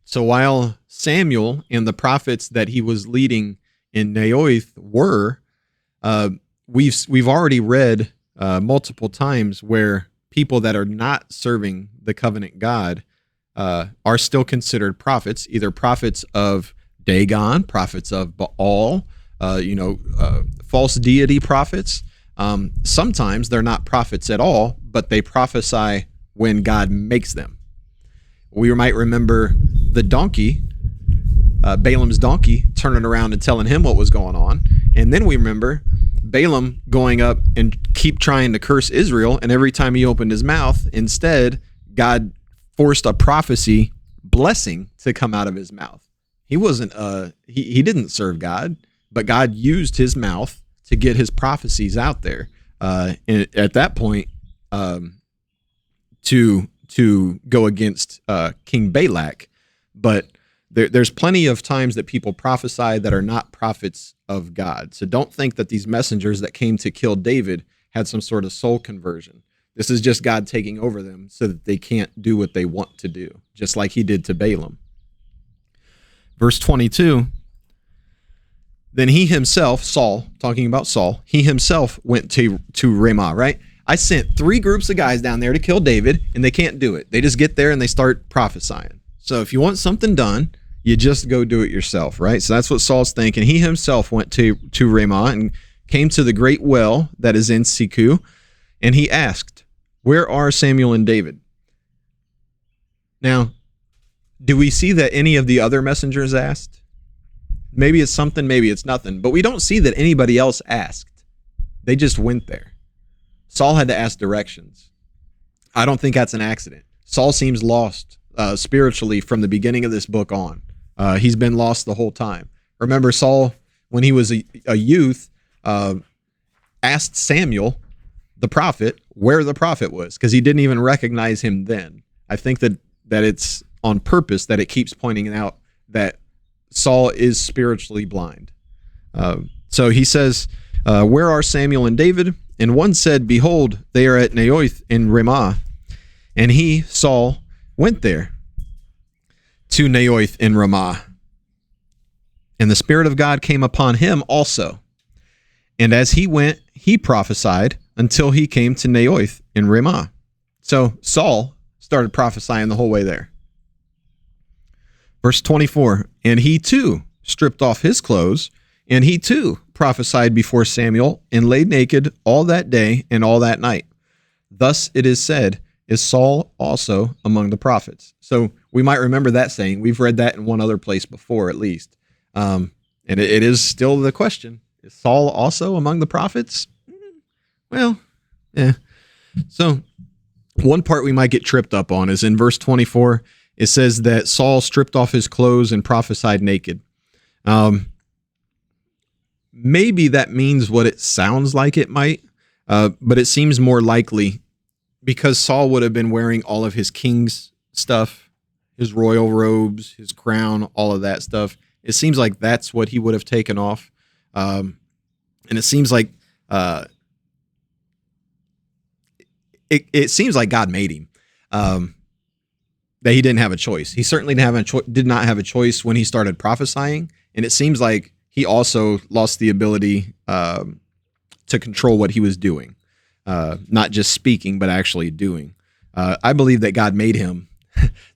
So while Samuel and the prophets that he was leading in Naioth were, we've already read multiple times where people that are not serving the covenant God are still considered prophets, either prophets of Dagon, prophets of Baal, false deity prophets. Sometimes they're not prophets at all, but they prophesy when God makes them. We might remember the donkey, Balaam's donkey, turning around and telling him what was going on. And then we remember Balaam going up and keep trying to curse Israel. And every time he opened his mouth, instead, God forced a prophecy blessing to come out of his mouth. He wasn't he didn't serve God, but God used his mouth to get his prophecies out there. And at that point, to go against King Balak, but there's plenty of times that people prophesy that are not prophets of God. So don't think that these messengers that came to kill David had some sort of soul conversion. This is just God taking over them so that they can't do what they want to do, just like he did to Balaam. Verse 22, then he himself, Saul, talking about Saul, he himself went to Ramah, right? I sent 3 groups of guys down there to kill David, and they can't do it. They just get there and they start prophesying. So if you want something done, you just go do it yourself, right? So that's what Saul's thinking. He himself went to Ramah and came to the great well that is in Siku, and he asked, where are Samuel and David? Now, do we see that any of the other messengers asked? Maybe it's something, maybe it's nothing, but we don't see that anybody else asked. They just went there. Saul had to ask directions. I don't think that's an accident. Saul seems lost spiritually from the beginning of this book on. He's been lost the whole time. Remember, Saul, when he was a youth, asked Samuel, the prophet, where the prophet was, because he didn't even recognize him then. I think that it's on purpose that it keeps pointing out that Saul is spiritually blind. So he says, where are Samuel and David? And one said, behold, they are at Naioth in Ramah. And he, Saul, went there to Naioth in Ramah. And the Spirit of God came upon him also. And as he went, he prophesied until he came to Naioth in Ramah. So Saul started prophesying the whole way there. Verse 24, and he too stripped off his clothes, and he too prophesied before Samuel, and lay naked all that day and all that night. Thus it is said, is Saul also among the prophets? So we might remember that saying. We've read that in one other place before, at least. And it is still the question. Is Saul also among the prophets? Well, yeah. So one part we might get tripped up on is in verse 24, it says that Saul stripped off his clothes and prophesied naked. Maybe that means what it sounds like it might, but it seems more likely because Saul would have been wearing all of his king's stuff, his royal robes, his crown, all of that stuff. It seems like that's what he would have taken off. And it seems like it seems like God made him, that he didn't have a choice. He certainly did not have a choice when he started prophesying. And it seems like he also lost the ability to control what he was doing, not just speaking, but actually doing. I believe that God made him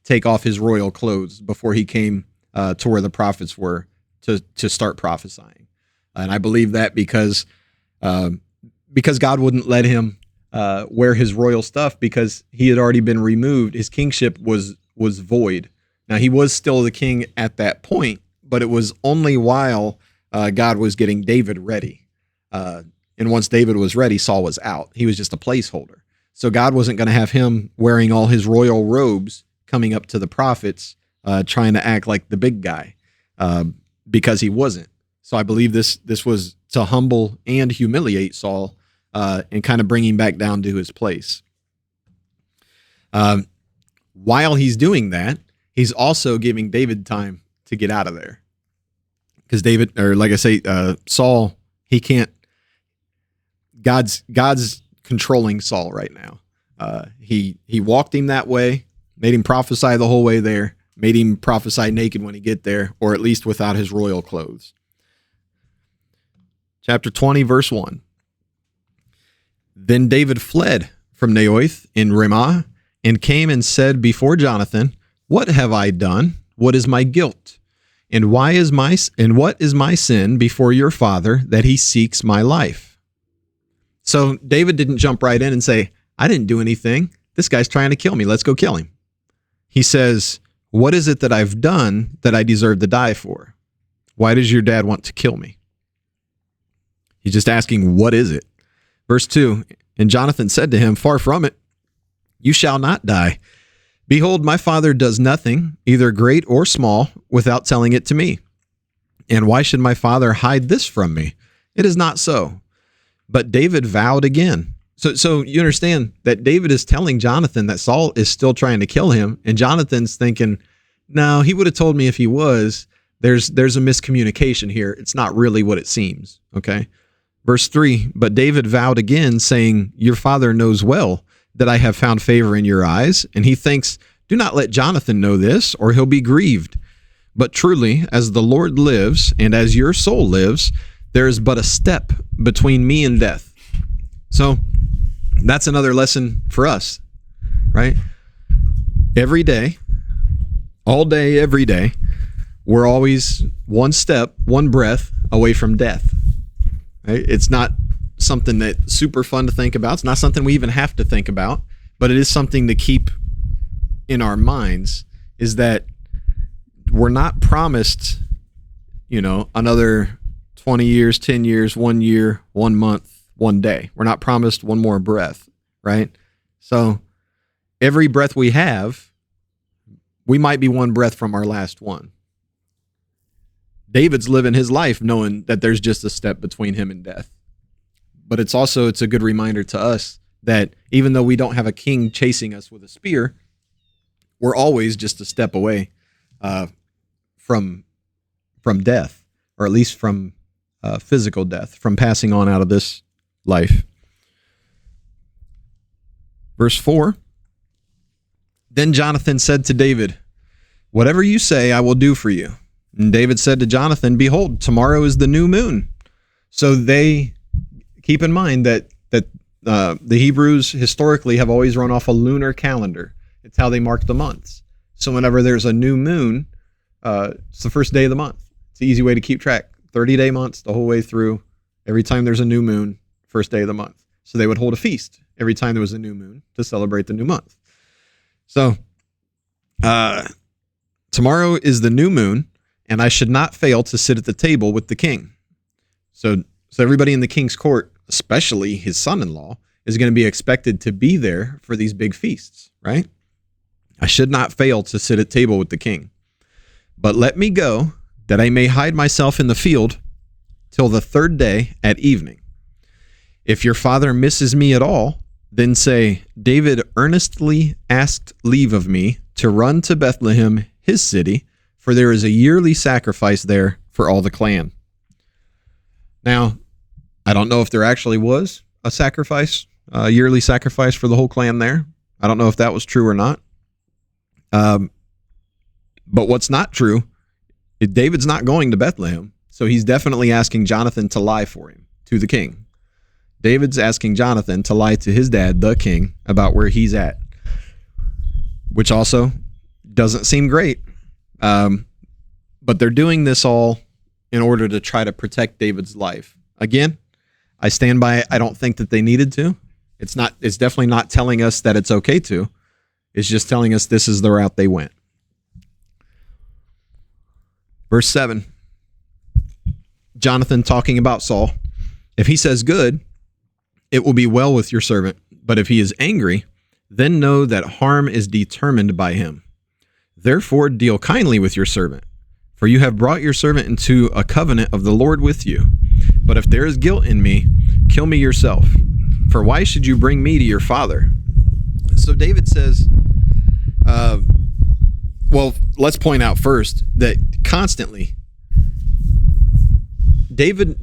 take off his royal clothes before he came to where the prophets were to start prophesying. And I believe that because God wouldn't let him wear his royal stuff because he had already been removed. His kingship was void. Now, he was still the king at that point, but it was only while God was getting David ready. And once David was ready, Saul was out. He was just a placeholder. So God wasn't going to have him wearing all his royal robes coming up to the prophets, trying to act like the big guy, because he wasn't. So I believe this was to humble and humiliate Saul, and kind of bring him back down to his place. While he's doing that, he's also giving David time to get out of there. Because David, or like I say, Saul, he can't, God's controlling Saul right now. He walked him that way, made him prophesy the whole way there, made him prophesy naked when he get there, or at least without his royal clothes. Chapter 20, verse 1. Then David fled from Naioth in Ramah and came and said before Jonathan, what have I done? What is my guilt? And what is my sin before your father that he seeks my life? So David didn't jump right in and say, I didn't do anything. This guy's trying to kill me. Let's go kill him. He says, what is it that I've done that I deserve to die for? Why does your dad want to kill me? He's just asking, what is it? Verse 2, and Jonathan said to him, far from it, you shall not die, Behold, my father does nothing, either great or small, without telling it to me. And why should my father hide this from me? It is not so. But David vowed again. So you understand that David is telling Jonathan that Saul is still trying to kill him, and Jonathan's thinking, no, he would have told me if he was. There's a miscommunication here. It's not really what it seems. Okay. Verse 3, but David vowed again, saying, your father knows well that I have found favor in your eyes. And he thinks, do not let Jonathan know this, or he'll be grieved. But truly, as the Lord lives, and as your soul lives, there is but a step between me and death. So that's another lesson for us, right? Every day, all day, every day, we're always one step, one breath away from death. Right? It's not something that's super fun to think about. It's not something we even have to think about, but it is something to keep in our minds, is that we're not promised, another 20 years, 10 years, 1 year, 1 month, 1 day. We're not promised one more breath, right? So every breath we have, we might be one breath from our last one. David's living his life knowing that there's just a step between him and death. But it's a good reminder to us that even though we don't have a king chasing us with a spear, we're always just a step away from death, or at least from physical death, from passing on out of this life. Verse 4, then Jonathan said to David, whatever you say, I will do for you. And David said to Jonathan, behold, tomorrow is the new moon. So they keep in mind that the Hebrews historically have always run off a lunar calendar. It's how they mark the months. So whenever there's a new moon, it's the first day of the month. It's an easy way to keep track. 30-day months the whole way through. Every time there's a new moon, first day of the month. So they would hold a feast every time there was a new moon to celebrate the new month. So tomorrow is the new moon, and I should not fail to sit at the table with the king. So everybody in the king's court, especially his son-in-law, is going to be expected to be there for these big feasts, right? I should not fail to sit at table with the king. But let me go, that I may hide myself in the field till the third day at evening. If your father misses me at all, then say, David earnestly asked leave of me to run to Bethlehem, his city, for there is a yearly sacrifice there for all the clan. Now, I don't know if there actually was a sacrifice, a yearly sacrifice for the whole clan there. I don't know if that was true or not. But what's not true, David's not going to Bethlehem, so he's definitely asking Jonathan to lie for him, to the king. David's asking Jonathan to lie to his dad, the king, about where he's at, which also doesn't seem great. But they're doing this all in order to try to protect David's life. Again, I stand by it. I don't think that they needed to. It's definitely not telling us that it's okay to. It's just telling us this is the route they went. Verse 7, Jonathan talking about Saul. If he says good, it will be well with your servant. But if he is angry, then know that harm is determined by him. Therefore deal kindly with your servant, for you have brought your servant into a covenant of the Lord with you. But if there is guilt in me, kill me yourself. For why should you bring me to your father? So David says, well, let's point out first that constantly, David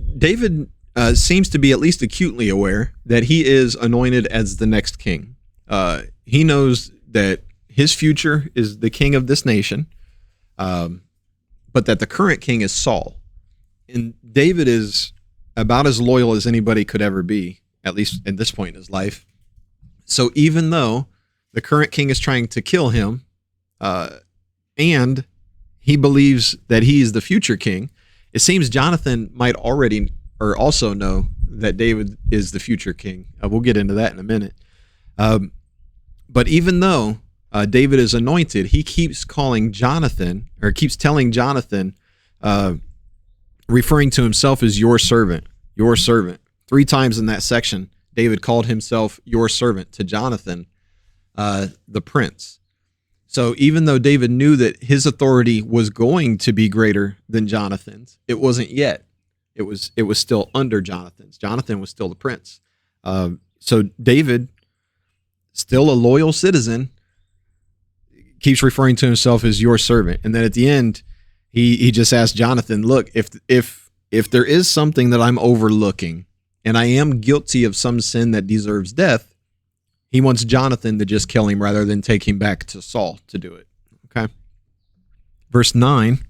seems to be at least acutely aware that he is anointed as the next king. He knows that his future is the king of this nation, but that the current king is Saul. And David is about as loyal as anybody could ever be, at least at this point in his life. So even though the current king is trying to kill him, and he believes that he is the future king, it seems Jonathan might already or also know that David is the future king. We'll get into that in a minute. But even though David is anointed, he keeps calling Jonathan, or keeps telling Jonathan, referring to himself as your servant, your servant. 3 times in that section, David called himself your servant to Jonathan, the prince. So even though David knew that his authority was going to be greater than Jonathan's, it wasn't yet. It was still under Jonathan's. Jonathan was still the prince. So David, still a loyal citizen, keeps referring to himself as your servant. And then at the end, he just asked Jonathan, look, if there is something that I'm overlooking and I am guilty of some sin that deserves death, he wants Jonathan to just kill him rather than take him back to Saul to do it. Okay. Verse 9.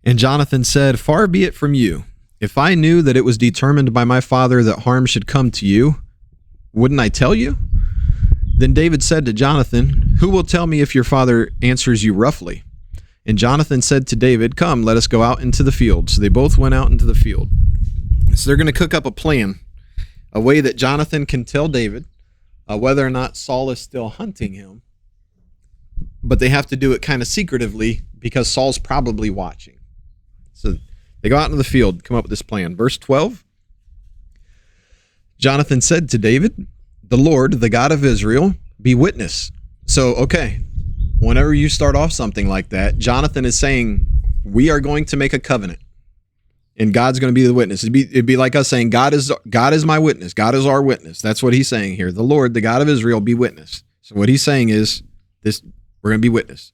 And Jonathan said, far be it from you. If I knew that it was determined by my father that harm should come to you, wouldn't I tell you? Then David said to Jonathan, who will tell me if your father answers you roughly? And Jonathan said to David, come, let us go out into the field. So they both went out into the field. So they're going to cook up a plan, a way that Jonathan can tell David whether or not Saul is still hunting him. But they have to do it kind of secretively because Saul's probably watching. So they go out into the field, come up with this plan. Verse 12, Jonathan said to David, the Lord, the God of Israel, be witness. So, okay, whenever you start off something like that, Jonathan is saying, we are going to make a covenant. And God's going to be the witness. It'd be like us saying, God is my witness. God is our witness. That's what he's saying here. The Lord, the God of Israel, be witness. So what he's saying is, we're going to be witness.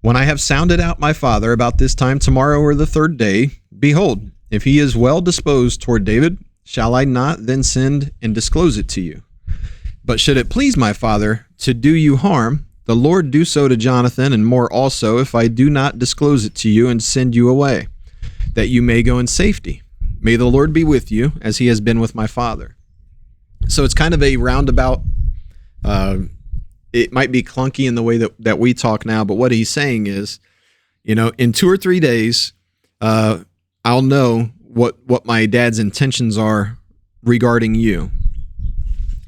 When I have sounded out my father about this time tomorrow or the third day, behold, if he is well disposed toward David, shall I not then send and disclose it to you? But should it please my father to do you harm, the Lord do so to Jonathan, and more also, if I do not disclose it to you and send you away, that you may go in safety. May the Lord be with you, as he has been with my father. So it's kind of a roundabout, it might be clunky in the way that we talk now, but what he's saying is, in 2 or 3 days, I'll know what my dad's intentions are regarding you.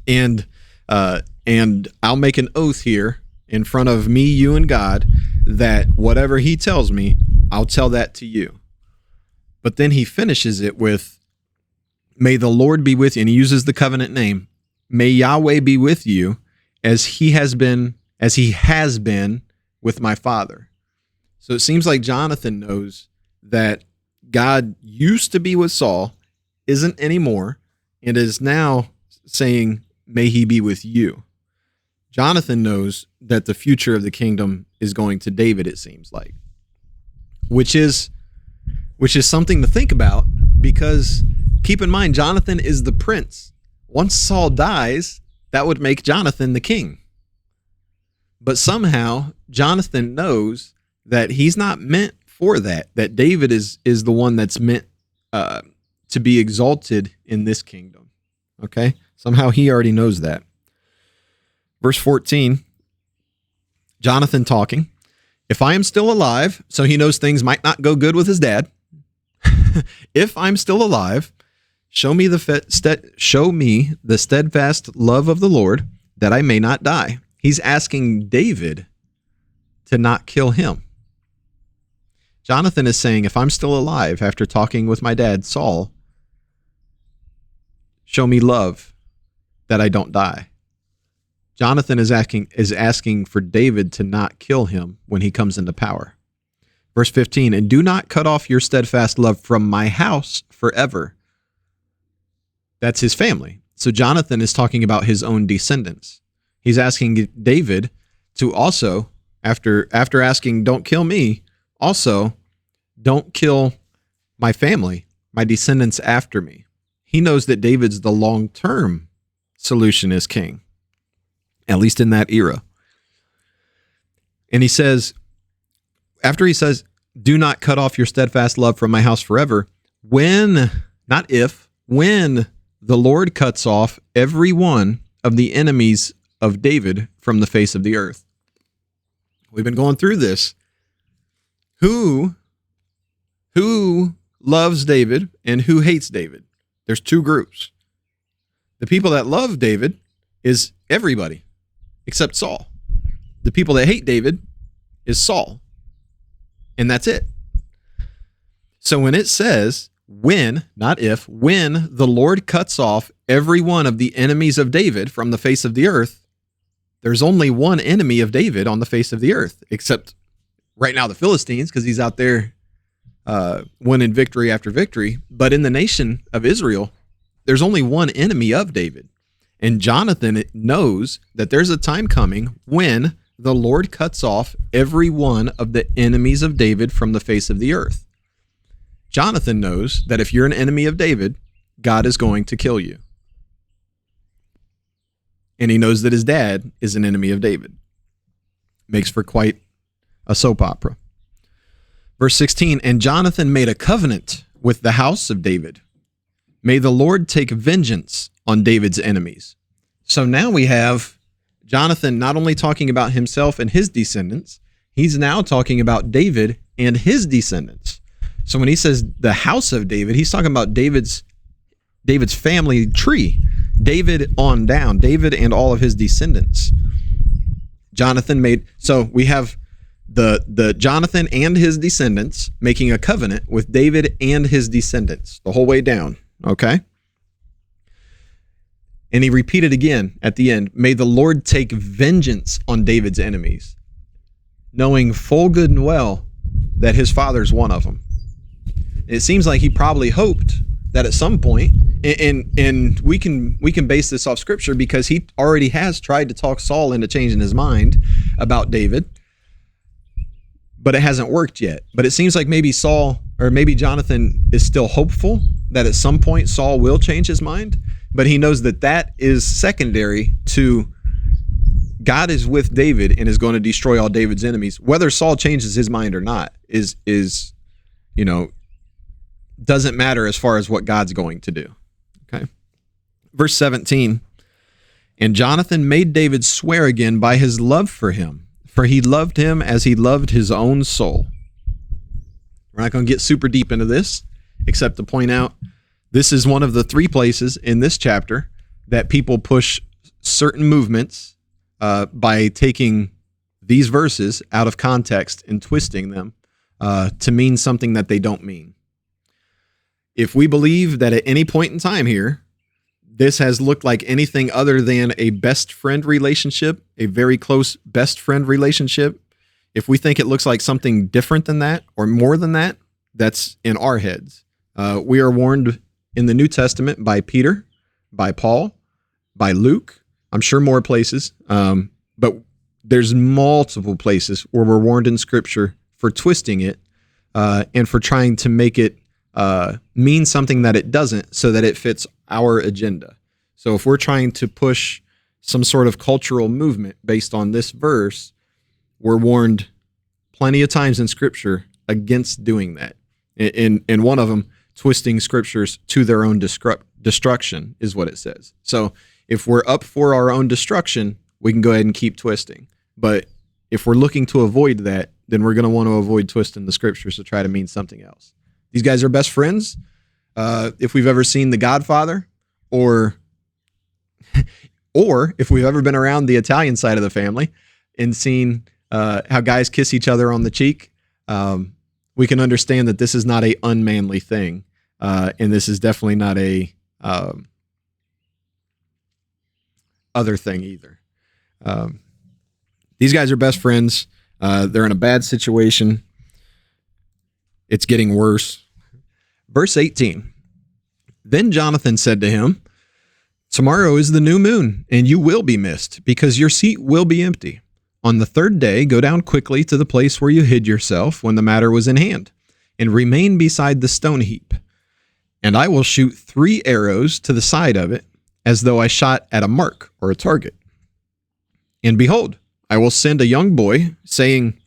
And I'll make an oath here in front of me, you, and God, that whatever he tells me, I'll tell that to you. But then he finishes it with, may the Lord be with you. And he uses the covenant name. May Yahweh be with you as he has been with my father. So it seems like Jonathan knows that God used to be with Saul, isn't anymore, and is now saying, may he be with you. Jonathan knows that the future of the kingdom is going to David, it seems like, which is something to think about, because keep in mind, Jonathan is the prince. Once Saul dies, that would make Jonathan the king. But somehow Jonathan knows that he's not meant for that David is the one that's meant to be exalted in this kingdom. Okay? Somehow he already knows that. Verse 14, Jonathan talking, if I am still alive, so he knows things might not go good with his dad. If I'm still alive, show me the steadfast love of the Lord, that I may not die. He's asking David to not kill him. Jonathan is saying, if I'm still alive after talking with my dad, Saul, show me love that I don't die. Jonathan is asking for David to not kill him when he comes into power. Verse 15, and do not cut off your steadfast love from my house forever. That's his family. So Jonathan is talking about his own descendants. He's asking David to also, after asking, don't kill me, also don't kill my family, my descendants after me. He knows that David's the long-term solution as king, at least in that era. And he says, after he says, do not cut off your steadfast love from my house forever, when, not if, when the Lord cuts off every one of the enemies of David from the face of the earth. We've been going through this. Who loves David and who hates David? There's two groups. The people that love David is everybody except Saul. The people that hate David is Saul. And that's it. So when it says, when, not if, when the Lord cuts off every one of the enemies of David from the face of the earth, there's only one enemy of David on the face of the earth, except right now the Philistines, because he's out there winning victory after victory. But in the nation of Israel, there's only one enemy of David. And Jonathan knows that there's a time coming when the Lord cuts off every one of the enemies of David from the face of the earth. Jonathan knows that if you're an enemy of David, God is going to kill you. And he knows that his dad is an enemy of David. Makes for quite a soap opera. Verse 16, and Jonathan made a covenant with the house of David. May the Lord take vengeance on David's enemies. So now we have Jonathan not only talking about himself and his descendants, he's now talking about David and his descendants. So when he says the house of David, he's talking about David's family tree. David on down, David and all of his descendants. So we have the Jonathan and his descendants making a covenant with David and his descendants the whole way down, okay? And he repeated again at the end, may the Lord take vengeance on David's enemies, knowing full good and well that his father's one of them. It seems like he probably hoped that at some point, and we can base this off scripture because he already has tried to talk Saul into changing his mind about David, but it hasn't worked yet. But it seems like maybe Saul, or maybe Jonathan is still hopeful that at some point Saul will change his mind, but he knows that that is secondary to God is with David and is going to destroy all David's enemies. Whether Saul changes his mind or not is doesn't matter as far as what God's going to do. Okay. Verse 17, and Jonathan made David swear again by his love for him, for he loved him as he loved his own soul. We're not going to get super deep into this, except to point out this is one of the 3 places in this chapter that people push certain movements by taking these verses out of context and twisting them to mean something that they don't mean. If we believe that at any point in time here, this has looked like anything other than a best friend relationship, a very close best friend relationship, if we think it looks like something different than that or more than that, that's in our heads. We are warned in the New Testament by Peter, by Paul, by Luke, I'm sure more places, but there's multiple places where we're warned in Scripture for twisting it and for trying to make it mean something that it doesn't so that it fits our agenda. So if we're trying to push some sort of cultural movement based on this verse, we're warned plenty of times in Scripture against doing that. In one of them, twisting Scriptures to their own destruction is what it says. So if we're up for our own destruction, we can go ahead and keep twisting. But if we're looking to avoid that, then we're going to want to avoid twisting the Scriptures to try to mean something else. These guys are best friends. If we've ever seen The Godfather, or if we've ever been around the Italian side of the family and seen how guys kiss each other on the cheek, we can understand that this is not a unmanly thing, and this is definitely not a other thing either. These guys are best friends. They're in a bad situation. It's getting worse. Verse 18, then Jonathan said to him, tomorrow is the new moon, and you will be missed, because your seat will be empty. On the 3rd day, go down quickly to the place where you hid yourself when the matter was in hand, and remain beside the stone heap. And I will shoot 3 arrows to the side of it, as though I shot at a mark or a target. And behold, I will send a young boy, saying,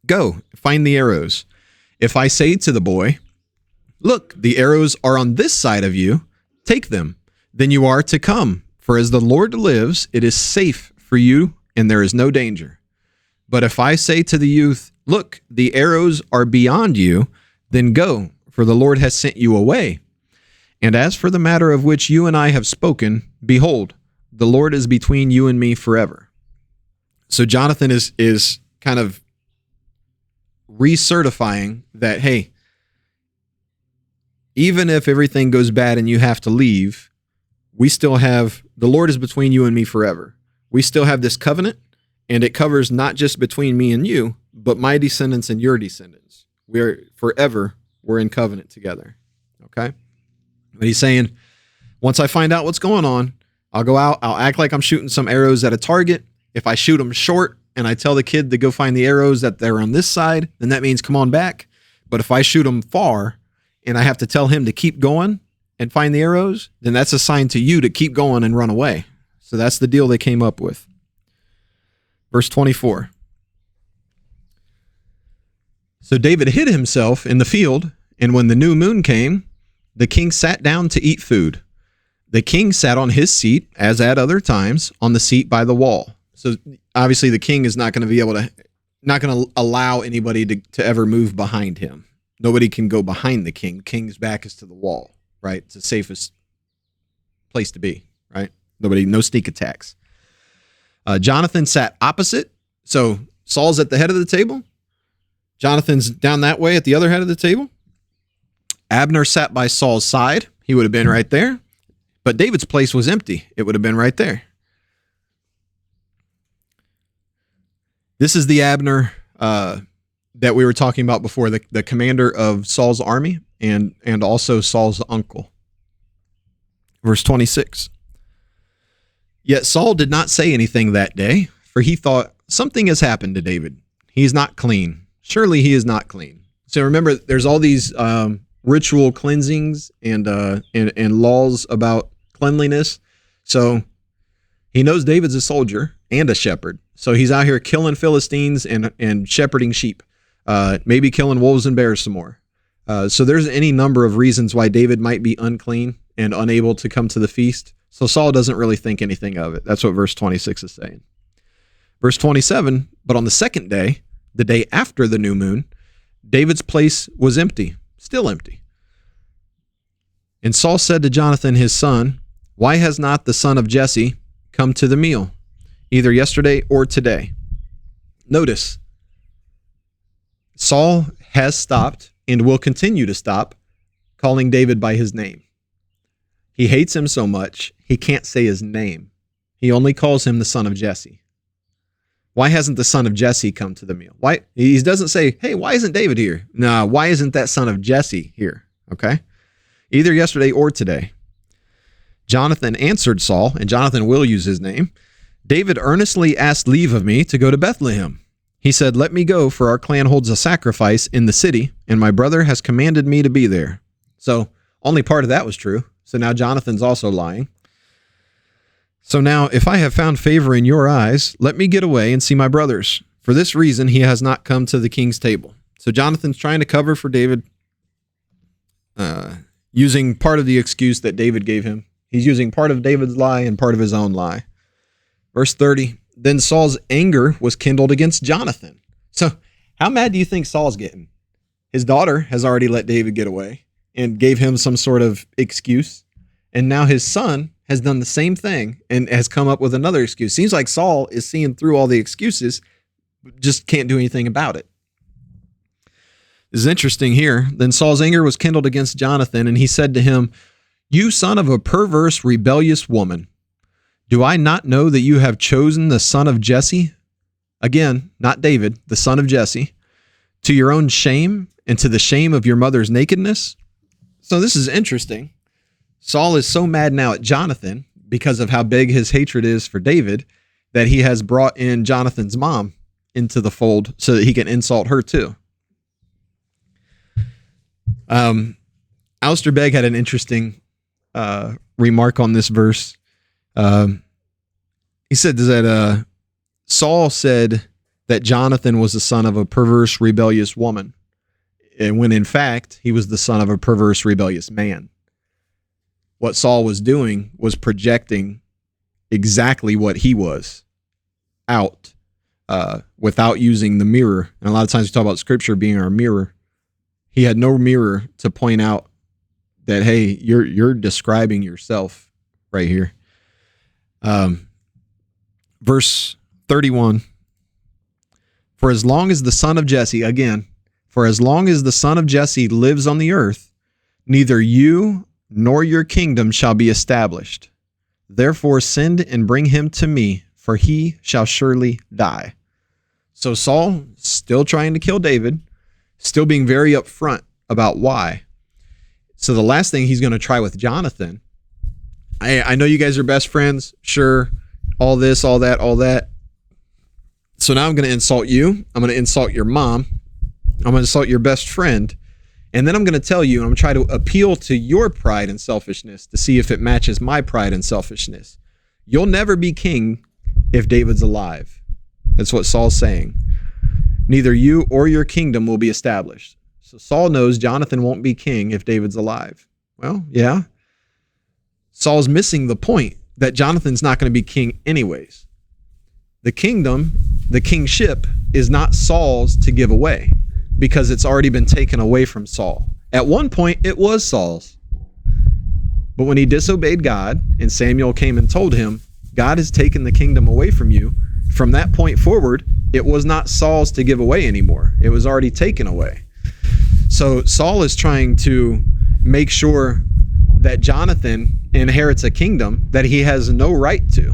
go, find the arrows. If I say to the boy, look, the arrows are on this side of you, take them, then you are to come. For as the Lord lives, it is safe for you, and there is no danger. But if I say to the youth, look, the arrows are beyond you, then go, for the Lord has sent you away. And as for the matter of which you and I have spoken, behold, the Lord is between you and me forever. So Jonathan is kind of recertifying that, hey, even if everything goes bad and you have to leave, we still have, the Lord is between you and me forever. We still have this covenant, and it covers not just between me and you, but my descendants and your descendants. We're in covenant together. Okay? But he's saying, once I find out what's going on, I'll go out, I'll act like I'm shooting some arrows at a target. If I shoot them short and I tell the kid to go find the arrows that they're on this side, then that means come on back. But if I shoot them far and I have to tell him to keep going and find the arrows, then that's a sign to you to keep going and run away. So that's the deal they came up with. Verse 24. So David hid himself in the field, and when the new moon came, the king sat down to eat food. The king sat on his seat, as at other times, on the seat by the wall. So obviously the king is not going to allow anybody to ever move behind him. Nobody can go behind the king. The king's back is to the wall, right? It's the safest place to be, right? No sneak attacks. Jonathan sat opposite. So Saul's at the head of the table. Jonathan's down that way at the other head of the table. Abner sat by Saul's side. He would have been right there. But David's place was empty. It would have been right there. This is the Abner that we were talking about before, the commander of Saul's army and also Saul's uncle. Verse 26. Yet Saul did not say anything that day, for he thought, something has happened to David. He is not clean. Surely he is not clean. So remember, there's all these ritual cleansings and laws about cleanliness. So he knows David's a soldier and a shepherd. So he's out here killing Philistines and shepherding sheep, maybe killing wolves and bears some more. So there's any number of reasons why David might be unclean and unable to come to the feast. So Saul doesn't really think anything of it. That's what verse 26 is saying. Verse 27, but on the second day, the day after the new moon, David's place was empty, still empty. And Saul said to Jonathan, his son, why has not the son of Jesse come to the meal, either yesterday or today? Notice, Saul has stopped and will continue to stop calling David by his name. He hates him so much, he can't say his name. He only calls him the son of Jesse. Why hasn't the son of Jesse come to the meal? Why? He doesn't say, hey, why isn't David here? No, why isn't that son of Jesse here? Okay? Either yesterday or today. Jonathan answered Saul, and Jonathan will use his name. David earnestly asked leave of me to go to Bethlehem. He said, let me go, for our clan holds a sacrifice in the city, and my brother has commanded me to be there. So only part of that was true. So now Jonathan's also lying. So now, if I have found favor in your eyes, let me get away and see my brothers. For this reason, he has not come to the king's table. So Jonathan's trying to cover for David, using part of the excuse that David gave him. He's using part of David's lie and part of his own lie. Verse 30, then Saul's anger was kindled against Jonathan. So how mad do you think Saul's getting? His daughter has already let David get away and gave him some sort of excuse. And now his son has done the same thing and has come up with another excuse. Seems like Saul is seeing through all the excuses, just can't do anything about it. This is interesting here. Then Saul's anger was kindled against Jonathan, and he said to him, you son of a perverse, rebellious woman, do I not know that you have chosen the son of Jesse? Again, not David, the son of Jesse, to your own shame and to the shame of your mother's nakedness? So this is interesting. Saul is so mad now at Jonathan because of how big his hatred is for David that he has brought in Jonathan's mom into the fold so that he can insult her too. Alistair Begg had an interesting remark on this verse. He said that Saul said that Jonathan was the son of a perverse, rebellious woman, and when in fact he was the son of a perverse, rebellious man. What Saul was doing was projecting exactly what he was out without using the mirror. And a lot of times we talk about Scripture being our mirror. He had no mirror to point out that, hey, you're describing yourself right here. Verse 31, for as long as the son of Jesse, again, for as long as the son of Jesse lives on the earth, neither you nor your kingdom shall be established. Therefore send and bring him to me, for for he shall surely die. So Saul, still trying to kill David, still being very upfront about why. So the last thing he's going to try with Jonathan, I know you guys are best friends, sure, all this, all that, all that. So now I'm going to insult you. I'm going to insult your mom. I'm going to insult your best friend. And then I'm going to tell you, and I'm going to try to appeal to your pride and selfishness to see if it matches my pride and selfishness. You'll never be king if David's alive. That's what Saul's saying. Neither you or your kingdom will be established. So Saul knows Jonathan won't be king if David's alive. Well, yeah. Saul's missing the point that Jonathan's not going to be king anyways. The kingdom, the kingship, is not Saul's to give away because it's already been taken away from Saul. At one point, it was Saul's. But when he disobeyed God and Samuel came and told him, God has taken the kingdom away from you, from that point forward, it was not Saul's to give away anymore. It was already taken away. So Saul is trying to make sure that Jonathan inherits a kingdom that he has no right to.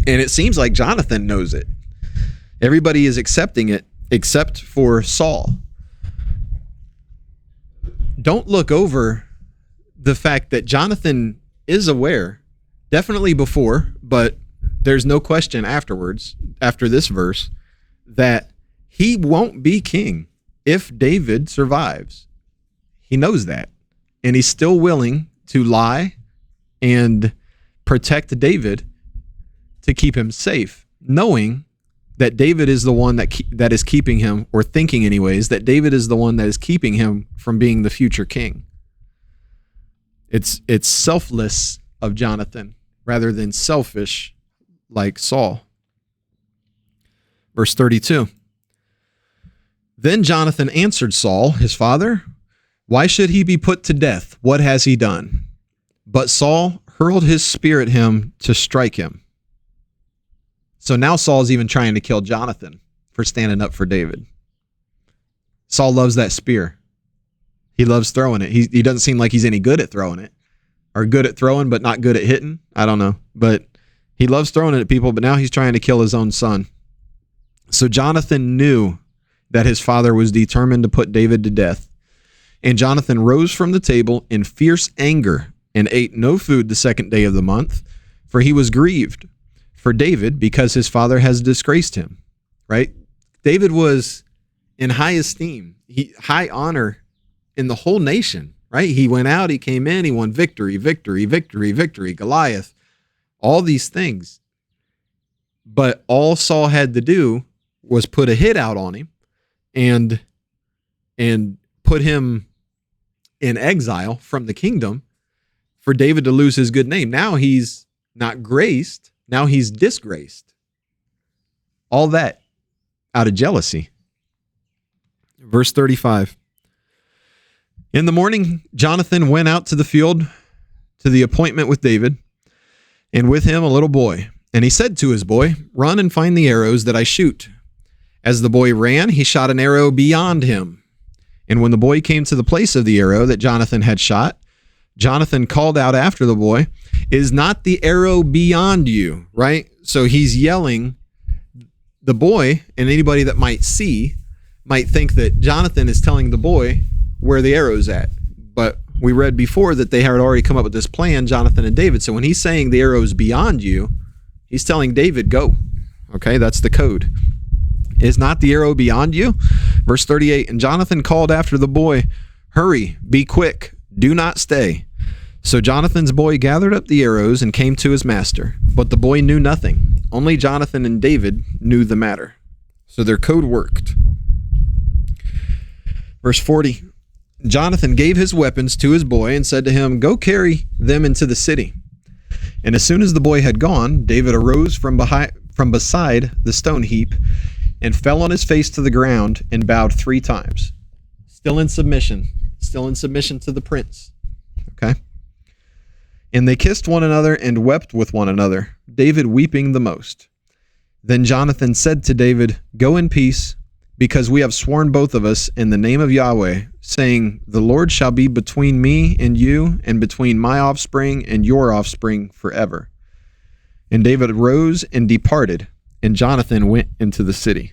And it seems like Jonathan knows it. Everybody is accepting it except for Saul. Don't look over the fact that Jonathan is aware, definitely before, but there's no question afterwards, after this verse, that he won't be king if David survives. He knows that. And he's still willing to lie and protect David to keep him safe, knowing that David is the one that is keeping him, or thinking anyways, that David is the one that is keeping him from being the future king. It's selfless of Jonathan rather than selfish like Saul. Verse 32. Then Jonathan answered Saul, his father, "Why should he be put to death? What has he done?" But Saul hurled his spear at him to strike him. So now Saul's even trying to kill Jonathan for standing up for David. Saul loves that spear. He loves throwing it. He doesn't seem like he's any good at throwing it, or good at throwing but not good at hitting. I don't know. But he loves throwing it at people, but now he's trying to kill his own son. So Jonathan knew that his father was determined to put David to death. And Jonathan rose from the table in fierce anger and ate no food the second day of the month, for he was grieved for David because his father has disgraced him. Right? David was in high esteem, high honor in the whole nation. Right? He went out, he came in, he won victory, victory, victory, victory, Goliath, all these things. But all Saul had to do was put a hit out on him and put him in exile from the kingdom for David to lose his good name. Now he's not graced. Now he's disgraced. All that out of jealousy. Verse 35. In the morning, Jonathan went out to the field to the appointment with David, and with him a little boy. And he said to his boy, "Run and find the arrows that I shoot." As the boy ran, he shot an arrow beyond him. And when the boy came to the place of the arrow that Jonathan had shot, Jonathan called out after the boy, "Is not the arrow beyond you?" Right? So he's yelling. The boy, and anybody that might see, might think that Jonathan is telling the boy where the arrow's at. But we read before that they had already come up with this plan, Jonathan and David. So when he's saying the arrow's beyond you, he's telling David, go. Okay, that's the code. Is not the arrow beyond you? Verse 38, and Jonathan called after the boy, "Hurry, be quick, do not stay." So Jonathan's boy gathered up the arrows and came to his master. But the boy knew nothing. Only Jonathan and David knew the matter. So their code worked. Verse 40, Jonathan gave his weapons to his boy and said to him, "Go carry them into the city." And as soon as the boy had gone, David arose from beside the stone heap and fell on his face to the ground and bowed 3 times. Still in submission to the prince. Okay? And they kissed one another and wept with one another, David weeping the most. Then Jonathan said to David, "Go in peace, because we have sworn both of us in the name of Yahweh, saying, the Lord shall be between me and you, and between my offspring and your offspring forever." And David rose and departed, and Jonathan went into the city.